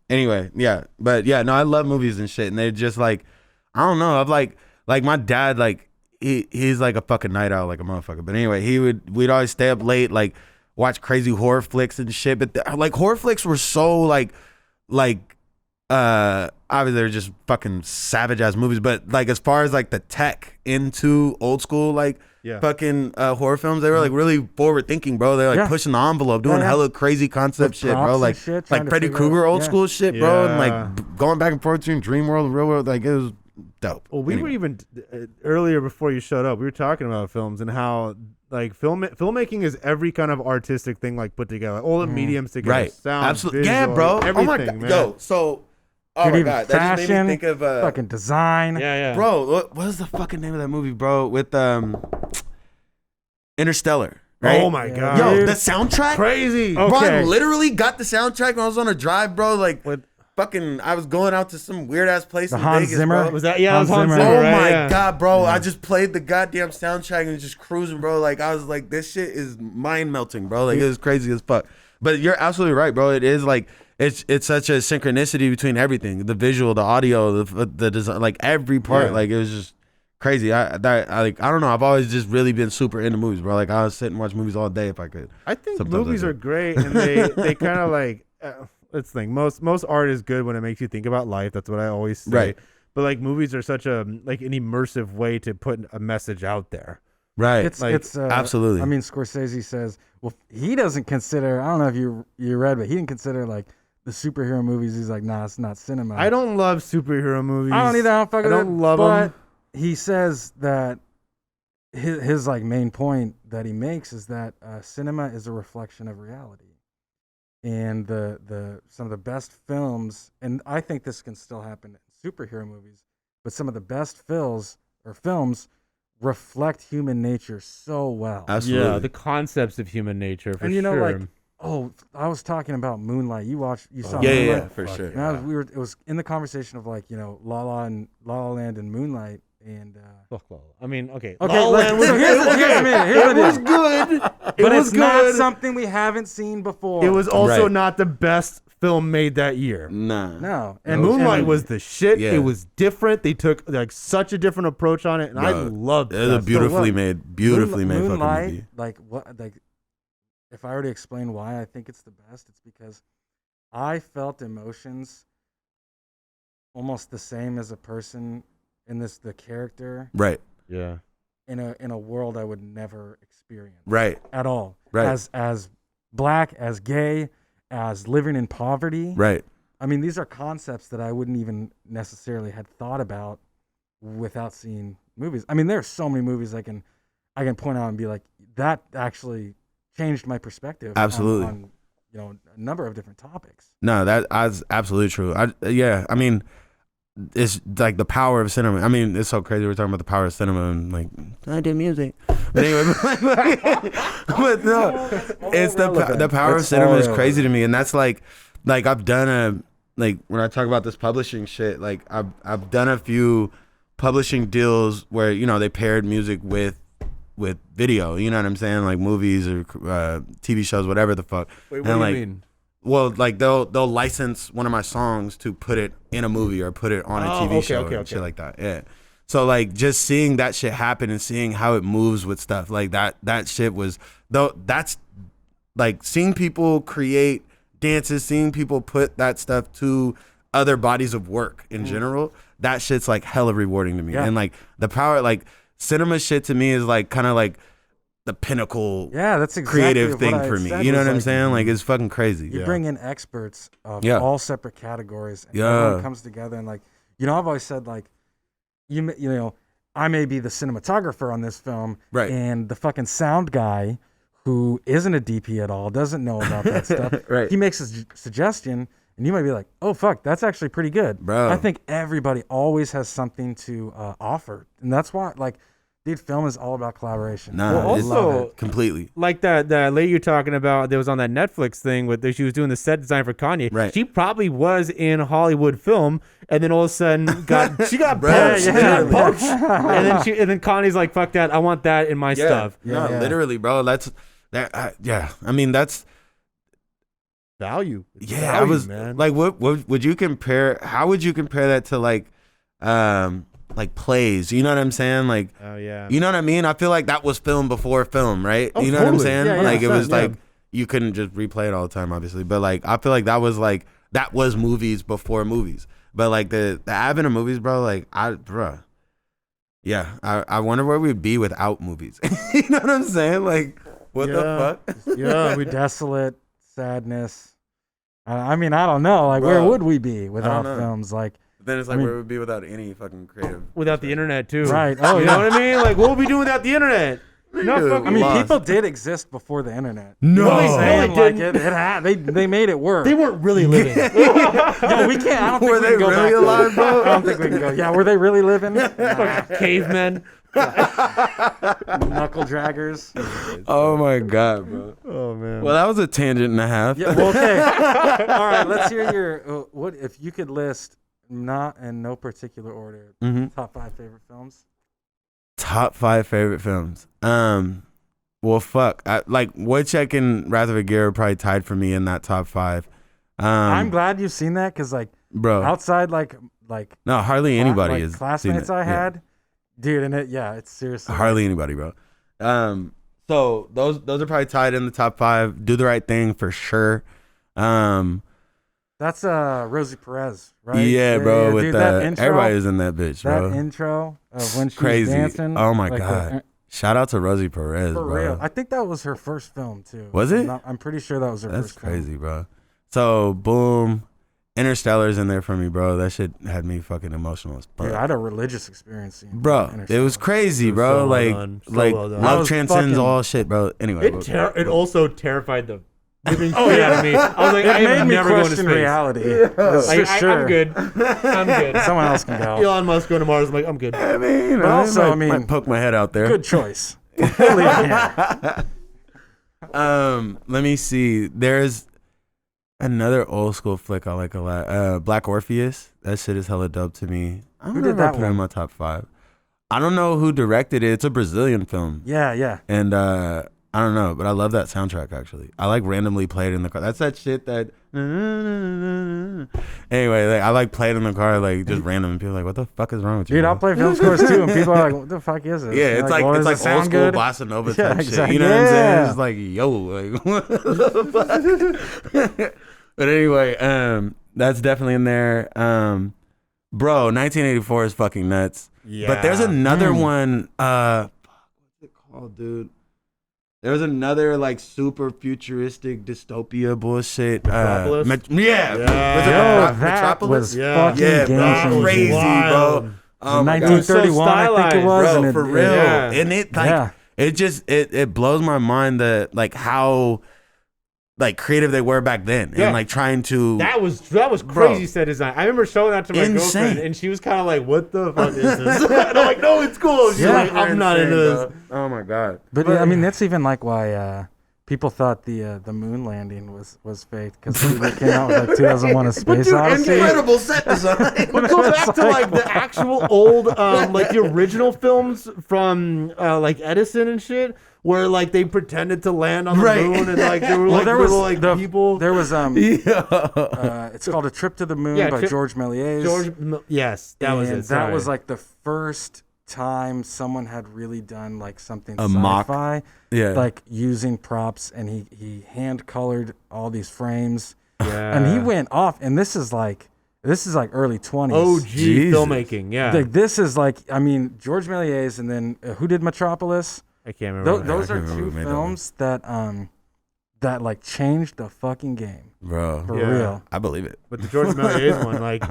Anyway, yeah, but yeah, no, I love movies and shit, and they're just like, I don't know. I've like my dad, like he's like a fucking night owl, like a motherfucker. But anyway, we'd always stay up late, like watch crazy horror flicks and shit. But like horror flicks were so like obviously they're just fucking savage ass movies. But like as far as like the tech into old school like. Yeah. Fucking horror films, they were like really forward thinking, bro. They're like Yeah. pushing the envelope, doing yeah. hella crazy concept With shit, props bro. and Like shit, trying to Freddy figure Krueger out- old yeah. school shit, bro, and Yeah. like going back and forth between Dream World and Real World, like it was dope. Well, we were even earlier before you showed up. We were talking about films and how like filmmaking is every kind of artistic thing like put together, all the mediums together, Right, sound, absolutely, yeah, visual, bro. everything, Oh my god, man. yo, so oh Dude, my even god, that just made fashion, me think of fucking design. yeah. bro. What was the fucking name of that movie, bro? With Interstellar, right? Oh my Yeah. god, Yo, Dude. the soundtrack. crazy. Oh, Bro, I Okay. literally got the soundtrack when I was on a drive, bro. Like, With- fucking, I was going out to some weird ass place The in Hans Vegas, Zimmer? bro. Was that yeah? It was Hans Hans Zimmer. Zimmer, Oh right? my Yeah. god, bro! I just played the goddamn soundtrack and just cruising, bro. Like I was like, this shit is mind melting, bro. Like it was crazy as fuck. But you're absolutely right, bro. It is like it's such a synchronicity between everything, the visual, the audio, the design, like every part. Yeah. Like it was just crazy. I don't know. I've always just really been super into movies, bro. Like I would sit and watch movies all day if I could. I think Sometimes I movies do. are great, and they kind of like. Let's think. Most art is good when it makes you think about life. That's what I always say. Right. But like movies are such a like an immersive way to put a message out there. Right. It's Like, absolutely. I mean, Scorsese says, well, he doesn't consider. I don't know if you read, but he didn't consider like the superhero movies. He's like, nah, it's not cinema. I don't love superhero movies. I don't either. I don't fuck I with don't it, love but them. he says that his like main point that he makes is that cinema is a reflection of reality, and the some of the best films, and I think this can still happen in superhero movies, but some of the best films reflect human nature so well. Absolutely. Yeah, the concepts of human nature for And you know, sure. like, oh, I was talking about Moonlight. You saw yeah, Moonlight? yeah, for sure. And it was in the conversation of like, you know, La La Land and Moonlight, and Fuck La La. I mean, okay. okay, La La Land was here's what it it was is. good. But It was it's not good. something we haven't seen before. It was also Right. not the best film made that year. Nah. no, And Moonlight and- was the shit. Yeah. It was different. They took like such a different approach on it, and I Bro, loved It was that a beautifully film. made, fucking Moonlight, movie. like what, like if I were to explain why I think it's the best, it's because I felt emotions almost the same as a person in the character Right. Yeah. in a world I would never experience. Right. At all. Right. As black, as gay, as living in poverty. Right. I mean, these are concepts that I wouldn't even necessarily had thought about without seeing movies. I mean, there are so many movies I can point out and be like, that actually changed my perspective. Absolutely. On a number of different topics. No, that's absolutely true. I mean, it's like the power of cinema. I mean, it's so crazy. We're talking about the power of cinema and like I do music, but anyway, but no, it's the power of cinema is crazy to me, and that's like I've done when I talk about this publishing shit, like I've done a few publishing deals where they paired music with video. You know what I'm saying? Like movies or TV shows, whatever the fuck. Wait, what do you mean? Well, like they'll license one of my songs to put it in a movie or put it on a TV show and shit like that. Yeah. So like just seeing that shit happen and seeing how it moves with stuff like that shit was that's like seeing people create dances, seeing people put that stuff to other bodies of work in general. That shit's like hella rewarding to me. Yeah. And like the power, like cinema shit to me is like kind of like the pinnacle that's exactly creative thing for me. You know what I'm saying? Like it's fucking crazy. You bring in experts of Yeah. all separate categories, and Yeah. everyone comes together. And like, I've always said like, I may be the cinematographer on this film, Right. and the fucking sound guy who isn't a DP at all, doesn't know about that stuff. Right. He makes a suggestion, and you might be like, "Oh fuck, that's actually pretty good." Bro. I think everybody always has something to offer, and that's why like. Dude, film is all about collaboration. Nah, Well, it's also- completely. Like that lady you're talking about that was on that Netflix thing with she was doing the set design for Kanye. Right. She probably was in Hollywood film and then all of a sudden got poached. Yeah, She got poached. and then Kanye's like, fuck that, I want that in my stuff. No, Yeah. literally, bro. That's that. Yeah, I mean that's. Value. It's Yeah, value, I was man. like, what would you compare? How would you compare that to like plays? You know what I'm saying? Like, Oh yeah. you know what I mean? I feel like that was film before film, right? Oh, You know what I'm totally. saying? Yeah, Like it was 100%, like yeah. you couldn't just replay it all the time, obviously. But like I feel like that was movies before movies. But like the advent of movies, bro. Like yeah. I wonder where we'd be without movies. You know what I'm saying? Like what the fuck? Yeah. Desolate, sadness. I mean, I don't know. Like, where Bro, would we be without know. films? Like, Then it's like I mean- where would we be without any fucking creative? Without the internet too. Right. Oh, You yeah. know what I mean? Like what would we do without the internet? No Dude, fucking I mean, Lost. people did exist before the internet. No. You know what I'm No, saying? they Like, didn't. they made it work. They weren't really living. No, we can't. I don't think Were we they can go really back alive, bro? I don't think we can go. Yeah, were they really living? Nah. Cavemen. Knuckle draggers. Oh my god, bro. Oh man. Well, that was a tangent and a half. Yeah. Well, okay. All right. Let's hear your. What if you could list, not in no particular order, top 5 favorite films? Top 5 favorite films. Well, fuck. Wojciech and Wrath of a Gear are probably tied for me in that top 5. I'm glad you've seen that because, like, bro. outside, like No, hardly anybody like has classmates seen it. I had, dude, and it's seriously Hardly anybody, bro. So those are probably tied in the top 5. Do the Right Thing for sure. That's Rosie Perez, right? Yeah, bro. With dude, the that intro, everybody's in that bitch, that bro. intro of when she Crazy. was dancing. Oh my like, god. Shout out to Rosie Perez, for bro. real. I think that was her first film too. Was it? I'm pretty sure that was her That's first film. crazy, bro. So boom, Interstellar's in there for me, bro. That shit had me fucking emotional as fuck. Dude, I had a religious experience seeing Bro, it was crazy, bro. so well like, done. So like well done. I love was transcends fucking- all shit, bro. Anyway, It also terrified the living shit out of me. I was like, It I made am me never going to question space. reality. That's Like, for sure. I'm good. I'm good. Someone else can go. Elon Musk going to Mars. I'm like, I'm good. I mean, But also, I mean- might poke my head out there. Good choice. Completely, yeah. Let me see. There's another old school flick I like a lot. Black Orpheus. That shit is hella dope to me. I don't Who know did if I that put it in one? my top 5. I don't know who directed it. It's a Brazilian film. Yeah. And I don't know, but I love that soundtrack actually. I like randomly play it in the car. That's that shit that anyway, like I like play it in the car like just random and people are like, what the fuck is wrong with you? Dude, bro? I'll play film scores too, and people are like, "What the fuck is this?" Yeah, And it's you're like well, it's does like it sound old school good? bossa nova Yeah, type shit. exactly. You know what I'm saying? Yeah. It's like, yo, like what the fuck? But anyway, that's definitely in there. Bro, 1984 is fucking nuts. Yeah. But there's another one. What's it called, dude? There's another like super futuristic dystopia bullshit. Metropolis? Yeah. Yeah. That Metropolis? was Yeah. fucking Yeah, game bro. changing. Crazy, bro. Wild. Oh my God. 1931, I think it was. Bro, and for real. yeah. And it like Yeah. it just it blows my mind that like how like creative they were back then Yeah. and like trying to That was Bro. crazy set design. I remember showing that to my Insane. girlfriend, and she was kind of like, "What the fuck is this?" And I'm like, "No, it's cool." She's Yeah. like, "I'm not into this." Oh my God. But yeah, I mean, that's even like why people thought the moon landing was fake because they came out with like 2001: A Space Odyssey. Incredible set design. But go back to like the actual old, like the original films from like Edison and shit, where like they pretended to land on the Right. moon and like there were Well, like there was little like people. There was Yeah. it's called A Trip to the Moon Yeah, by Trip- George Méliès. Yes, that was And it. that was sorry. like the first time someone had really done like something A mock. sci-fi, Yeah. like using props, and he hand colored all these frames, yeah. and he went off. And this is like early 20s. OG Jesus. filmmaking. Yeah, Like this is like, I mean, George Méliès, and then who did Metropolis? I can't remember. Those I are can't remember two who made that films that like changed the fucking game Bro. for Yeah. real. I believe it. But the George Méliès one, like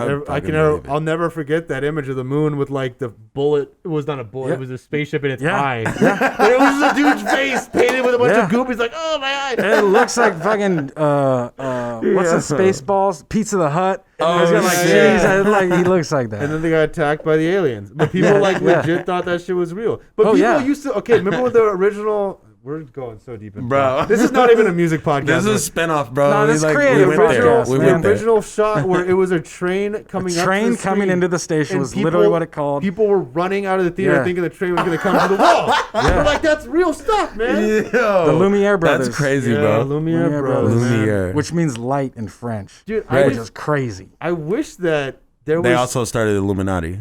I'll never forget that image of the moon with like the bullet. It was not a bullet; Yeah. it was a spaceship in its Yeah. eye. But it was just a dude's face painted with a bunch Yeah. of goop. He's like, "Oh my eye!" It looks like fucking what's the Spaceballs? Pizza the Hut. Oh, He's got like yeah. cheese. Like he looks like that. And then they got attacked by the aliens. But people Yeah, like yeah. legit thought that shit was real. But Oh, people yeah. used to. Okay, remember with the original? We're going so deep in Bro. This is not even a music podcast. This is a spinoff, bro. No, this We, creative we went there. podcast, We man. went The there. original shot where it was a train coming up. Train to the coming screen, into the station and was literally what it called. People were running out of the theater Yeah. thinking the train was going to come to the wall. We're like, that's real stuff, man. The Lumiere brothers. That's crazy, Yeah, bro. Lumiere Lumiere Brothers. brothers. man. Lumiere. Which means light in French. Dude, Right. Which is crazy. I wish that there was. They also started Illuminati.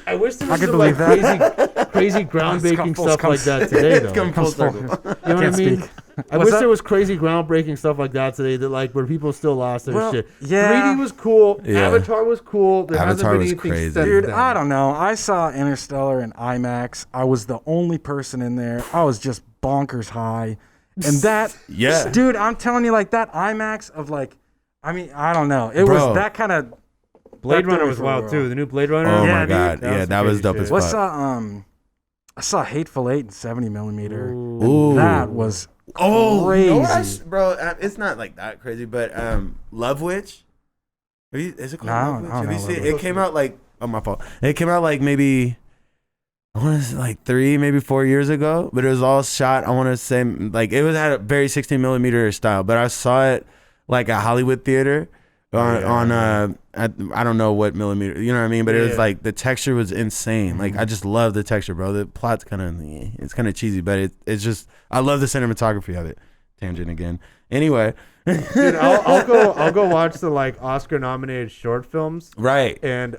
I wish there was could some like believe that. crazy groundbreaking full- stuff like that today, though. come full circle. You know what I Can't mean? speak. I What's wish that? there was crazy groundbreaking stuff like that today, that like where people still lost their Well, shit. yeah. 3D was cool. Yeah. Avatar was cool. There hasn't Avatar been was anything crazy. since Dude, then. I don't know. I saw Interstellar in IMAX. I was the only person in there. I was just bonkers high. And that, Yeah. dude, I'm telling you, like that IMAX of like, I mean, I don't know. It Bro. was that kind of. Blade Runner was wild too. The new Blade Runner. Oh Yeah, my dude. God. That was Yeah, some that was crazy dope shit. as What's fuck. I saw Hateful Eight in 70 millimeter. Ooh. That was You know what crazy. bro, it's not like that crazy, but Love Witch. Is it called No, I Love don't Witch? know Have you Love seen it? Witch. It came out like my fault. It came out like maybe I want to say like 3, maybe 4 years ago, but it was all shot. I want to say like it was at a very 16 millimeter style, but I saw it like at Hollywood Theater on I don't know what millimeter, you know what I mean? But it was Yeah. like the texture was insane. Like I just love the texture, bro. The plot's kind of cheesy, but it's just I love the cinematography of it. Tangent again. Anyway, Dude, I'll go watch the like Oscar nominated short films, right. and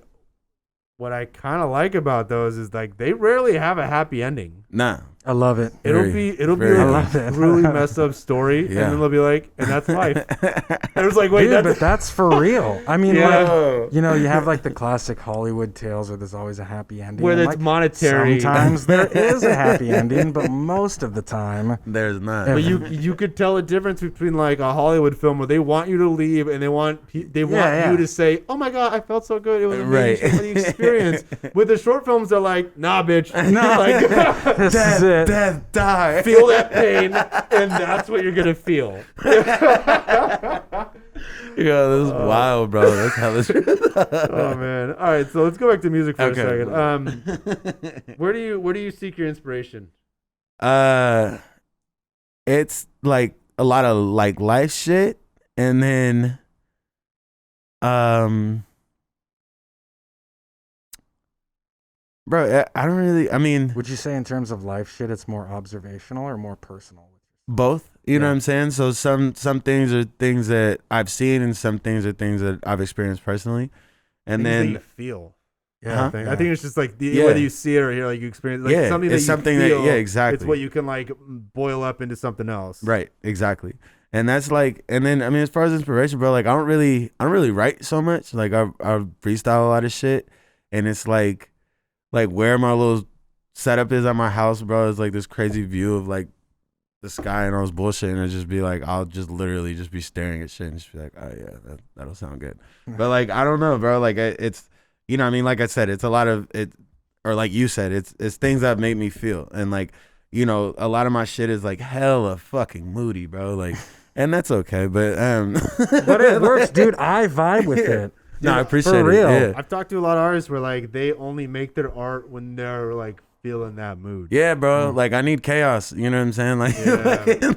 what I kind of like about those is like they rarely have a happy ending. Nah. I love it. It'll Very, be very like I love a it. really messed up story, and Yeah. then they'll be like, and that's life. And it was like, wait, Dude, but that's that's for real. I mean, Yeah. like, you know, you have like the classic Hollywood tales where there's always a happy ending. where and, it's like, monetary. Sometimes there is a happy ending, but most of the time, There's not. But you could tell a difference between like a Hollywood film where they want you to leave and they want Yeah. you to say, "Oh my god, I felt so good. It was Right. amazing for the experience." With the short films, they're like, "Nah, bitch. No. Like, this is it. Death, die. feel that pain, and that's what you're gonna feel." Yeah, this is wild, bro. That's how this. Oh man. All right, so let's go back to music for Okay. a second. Where do you seek your inspiration? It's like a lot of like life shit, and then, bro, I don't really. I mean, Would you say in terms of life shit, it's more observational or more personal? both. You know Yeah. what I'm saying? So some things are things that I've seen, and some things are things that I've experienced personally, and Things that then you feel. Huh? I think it's just like Yeah. whether you see it or hear, like you experience, like Yeah, something it's that you something that- feel. yeah, exactly. It's what you can like boil up into something else. right, exactly. And that's like, and then I mean, as far as inspiration, bro, like I don't really write so much. Like I freestyle a lot of shit, and it's like where my little setup is at my house, bro, is like this crazy view of like the sky and all this bullshit, and it just be like I'll just literally just be staring at shit and just be like, oh yeah, that'll sound good. But like I don't know, bro. Like it's you know what I mean, like I said, it's a lot of it, or like you said, it's things that make me feel, and like you know, a lot of my shit is like hella fucking moody, bro. Like. And that's okay, but but it works, dude. I vibe with it. No, I appreciate for real. it. Yeah. I've talked to a lot of artists where like they only make their art when they're like feeling that mood. Yeah, bro. Like I need chaos. You know what I'm saying? Like, yeah.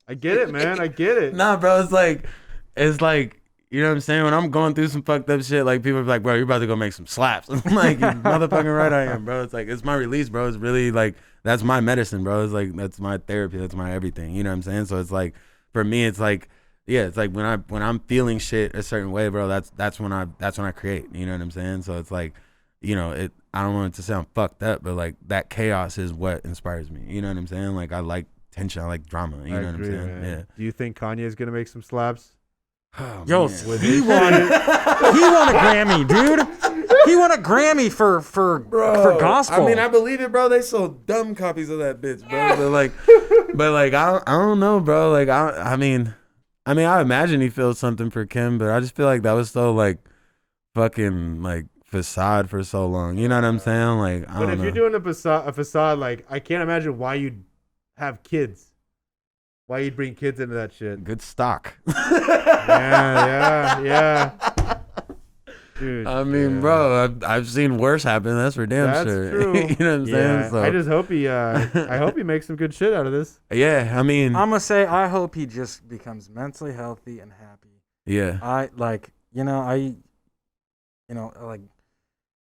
I get it, man. I get it. Nah, bro. It's like, you know what I'm saying? When I'm going through some fucked up shit, like people are like, bro, you're about to go make some slaps. I'm like, you're motherfucking right I am, bro. It's like, it's my release, bro. It's really like, that's my medicine, bro. It's like, that's my therapy. That's my everything. You know what I'm saying? So it's like, for me, it's like, yeah, it's like when I'm feeling shit a certain way, bro. That's when I create. You know what I'm saying? So it's like, you know, I don't want it to sound fucked up, but like that chaos is what inspires me. You know what I'm saying? Like I like tension, I like drama. You know what I'm saying? Man. Yeah. Do you think Kanye is gonna make some slaps? Oh, Yo, man. he won a Grammy, dude. He won a Grammy for gospel. I mean, I believe it, bro. They sold dumb copies of that bitch, bro. but like, I don't know, bro. Like, I mean, I imagine he feels something for Kim, but I just feel like that was so like fucking like facade for so long. You know what I'm saying? Like, I don't know. But if you're doing a facade, like I can't imagine why you'd have kids. Why you'd bring kids into that shit? Good stock. Yeah. Dude, I mean, bro, I've seen worse happen. That's for damn that's sure. true. You know what I'm saying? So, I just hope I hope he makes some good shit out of this. yeah, I mean, I'm gonna say I hope he just becomes mentally healthy and happy. yeah, I like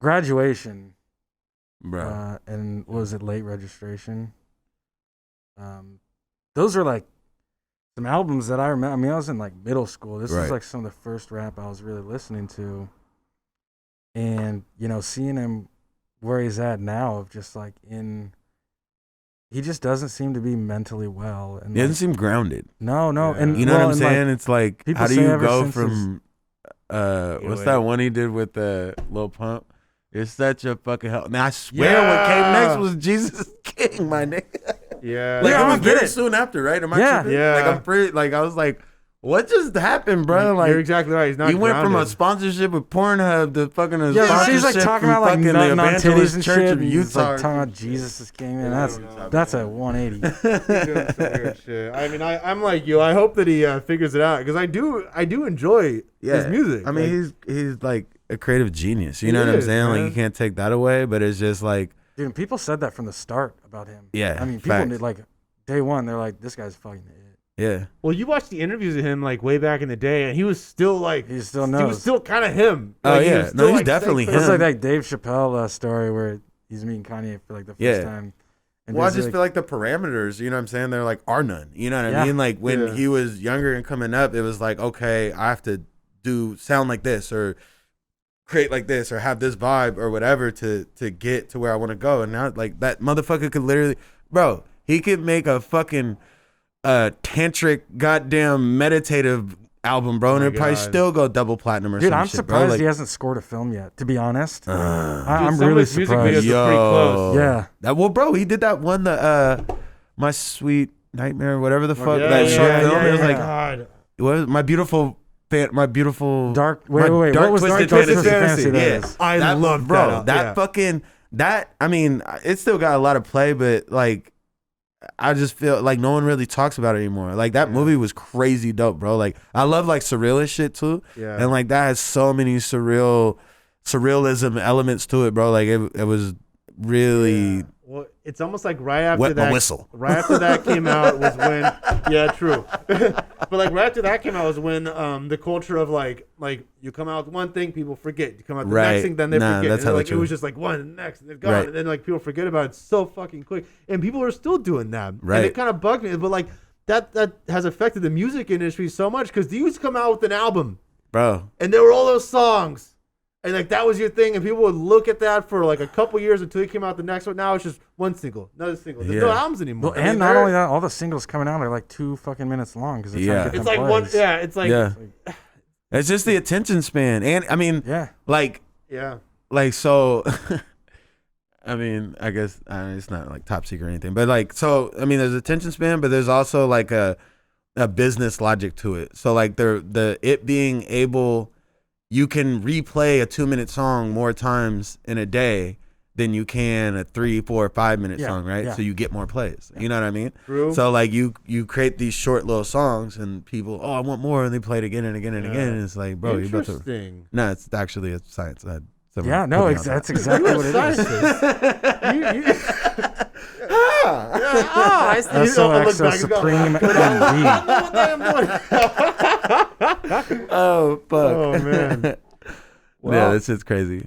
graduation, bro. and what was it, late registration? Those are like some albums that I remember. I mean, I was in like middle school. This was like some of the first rap I was really listening to. And, you know, seeing him where he's at now, of just like he just doesn't seem to be mentally well. And He doesn't seem grounded. No. Yeah. And You know what I'm and, saying? Like, it's like, people how do say you ever go since from, what's that one he did with Lil Pump? It's such a fucking hell. Man, I swear what came next was Jesus is King, my nigga. Yeah. Like, Yeah, it was I get very it. soon after, right? Am I Yeah. tripping? Yeah. Like, I'm pretty, like, I was like, what just happened, bro? Like, you're exactly right. He's not. he went from a grounded. sponsorship with Pornhub to fucking a yeah, sponsorship he's like talking from about like fucking the nutting on titties Evangelist and Church shit. of And he's Utah. like talking about Jesus is king, man. That's a 180. He's doing some weird shit. I mean, I'm like you. I hope that he figures it out because I do enjoy his music. I mean, Like, he's like a creative genius. You He know what I'm is, saying? Like, man. you can't take that away, but it's just like, Dude, and people said that from the start about him. Yeah, I mean, people facts. did like day one. They're like, this guy's fucking it. yeah. well, you watched the interviews of him like way back in the day, and he was still like He still He knows. was still kind of him. Oh, Like, he yeah. was No, still, he's like, definitely sick, It's him. like that Dave Chappelle story where he's meeting Kanye for like the first time. And Well, I basically, just feel like the parameters, you know what I'm saying? They're like, are none. You know what Yeah. I mean? Like, when Yeah. he was younger and coming up, it was like, okay, I have to sound like this or create like this or have this vibe or whatever to get to where I want to go. And now, like, that motherfucker could literally, bro, he could make a fucking tantric goddamn meditative album, bro, and my it'd probably God. still go double platinum or dude, some I'm shit, surprised bro. Like, he hasn't scored a film yet. To be honest, I'm some of really his music surprised. videos are pretty close. Yeah. That, well, bro, he did that one, My Sweet Nightmare, whatever the fuck, Yeah, that short yeah, film. yeah, It was yeah. like, God. what was my beautiful Dark. my Wait. Dark What was Twisted Dark Twisted Fantasy. Fantasy? That Yeah. is. I that, love bro. that. I mean, it still got a lot of play, but like, I just feel like no one really talks about it anymore. Like, that movie was crazy dope, bro. Like, I love like surrealist shit too, Yeah. and like that has so many surrealism elements to it, bro. Like, it was really Yeah. Well, it's almost like right after wet my that. whistle. Right after that came out was when. Yeah, true. But like right after that came out was when the culture of like you come out with one thing, people forget. You come out with the Right. next thing, then they Nah, forget. that's And hella like it true. was just like one and the next, and it's gone. Right. And then like people forget about it so fucking quick, and people are still doing that. Right. And it kind of bugged me, but like that has affected the music industry so much because they used to come out with an album, bro. and there were all those songs. And like that was your thing, and people would look at that for like a couple years until he came out the next one. Now it's just one single, another single. There's no albums anymore. Well, and not only that, all the singles coming out are like 2 fucking minutes long because it's like one. Yeah, it's like It's just the attention span, and I mean, like so. I mean, I guess it's not like top secret or anything, but like so. I mean, there's attention span, but there's also like a business logic to it. So like it being able. You can replay a 2-minute song more times in a day than you can a 3, 4, 5 minute song, right? So you get more plays. You know what I mean? True. So like you create these short little songs and people, I want more, and they play it again and again and again. And it's like, bro, you're about to. No, it's actually a science. That's exactly what it is. Eso.XO.Supreme Oh fuck! Oh man! Yeah, this shit's crazy.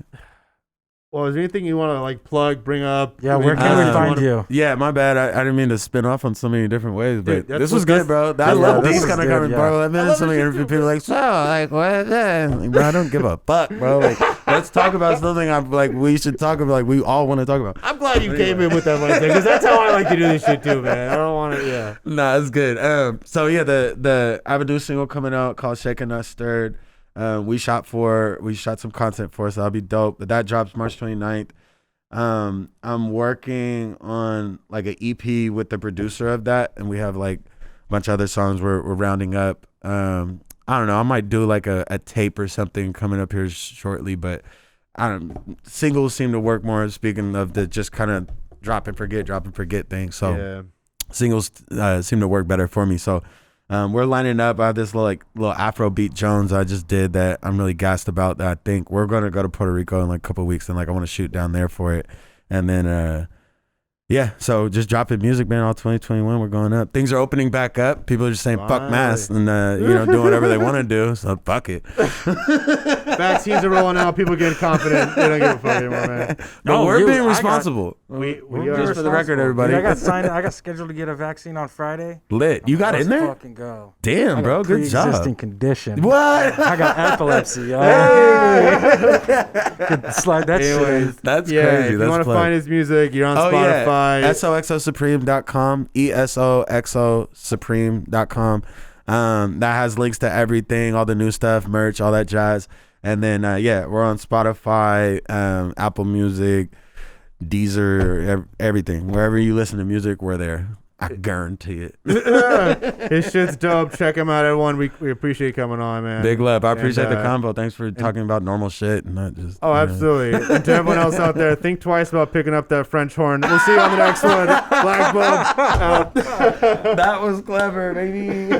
Well, is there anything you want to like plug, bring up? Yeah, where can we find you? Yeah, my bad. I didn't mean to spin off on so many different ways, but Dude, this was good, bro. I love these kind of coming, bro. I've been in so many interviews. People like, so, like, what? Like, bro, I don't give a fuck, bro. Like, let's talk about something. I'm like, we should talk about. Like, we all want to talk about. I'm glad you came in with that mindset because that's how I like to do this shit too, man. I don't want to. Yeah. Nah, it's good. So yeah, I have a new single coming out called "Shaken Not Stirred." We shot some content for, so that'll be dope. But that drops March 29th. I'm working on like an EP with the producer of that, and we have like a bunch of other songs we're rounding up. I don't know, I might do like a tape or something coming up here shortly, but singles seem to work more, speaking of the just kind of drop and forget thing. So singles seem to work better for me. So we're lining up. I have this little Afrobeat Jones I just did that I'm really gassed about, that I think we're going to go to Puerto Rico in like a couple of weeks, and like I want to shoot down there for it. And then so just dropping music, man. All 2021 we're going up. Things are opening back up. People are just saying fuck masks and doing whatever they want to do, so fuck it. Vaccines are rolling out. People getting confident. They don't give a fuck anymore, man. No, we're being responsible. We are, just for the record, everybody. Dude, I got scheduled to get a vaccine on Friday. Lit. You got in there? Fucking go. Damn, bro. Good job. Pre-existing condition. What? I got epilepsy, y'all. Could slide that shit. That's crazy. crazy. If you want to find his music, you're on Spotify. esoxosupreme.com. esoxosupreme.com. That has links to everything, all the new stuff, merch, all that jazz. And then we're on Spotify, Apple Music, Deezer, everything. Wherever you listen to music, we're there. I guarantee it. His shit's dope. Check him out, everyone. We appreciate you coming on, man. Big love. I appreciate the convo. Thanks for talking about normal shit and not just. Oh, absolutely. And to everyone else out there, think twice about picking up that French horn. We'll see you on the next one. Black Bug out. That was clever, baby.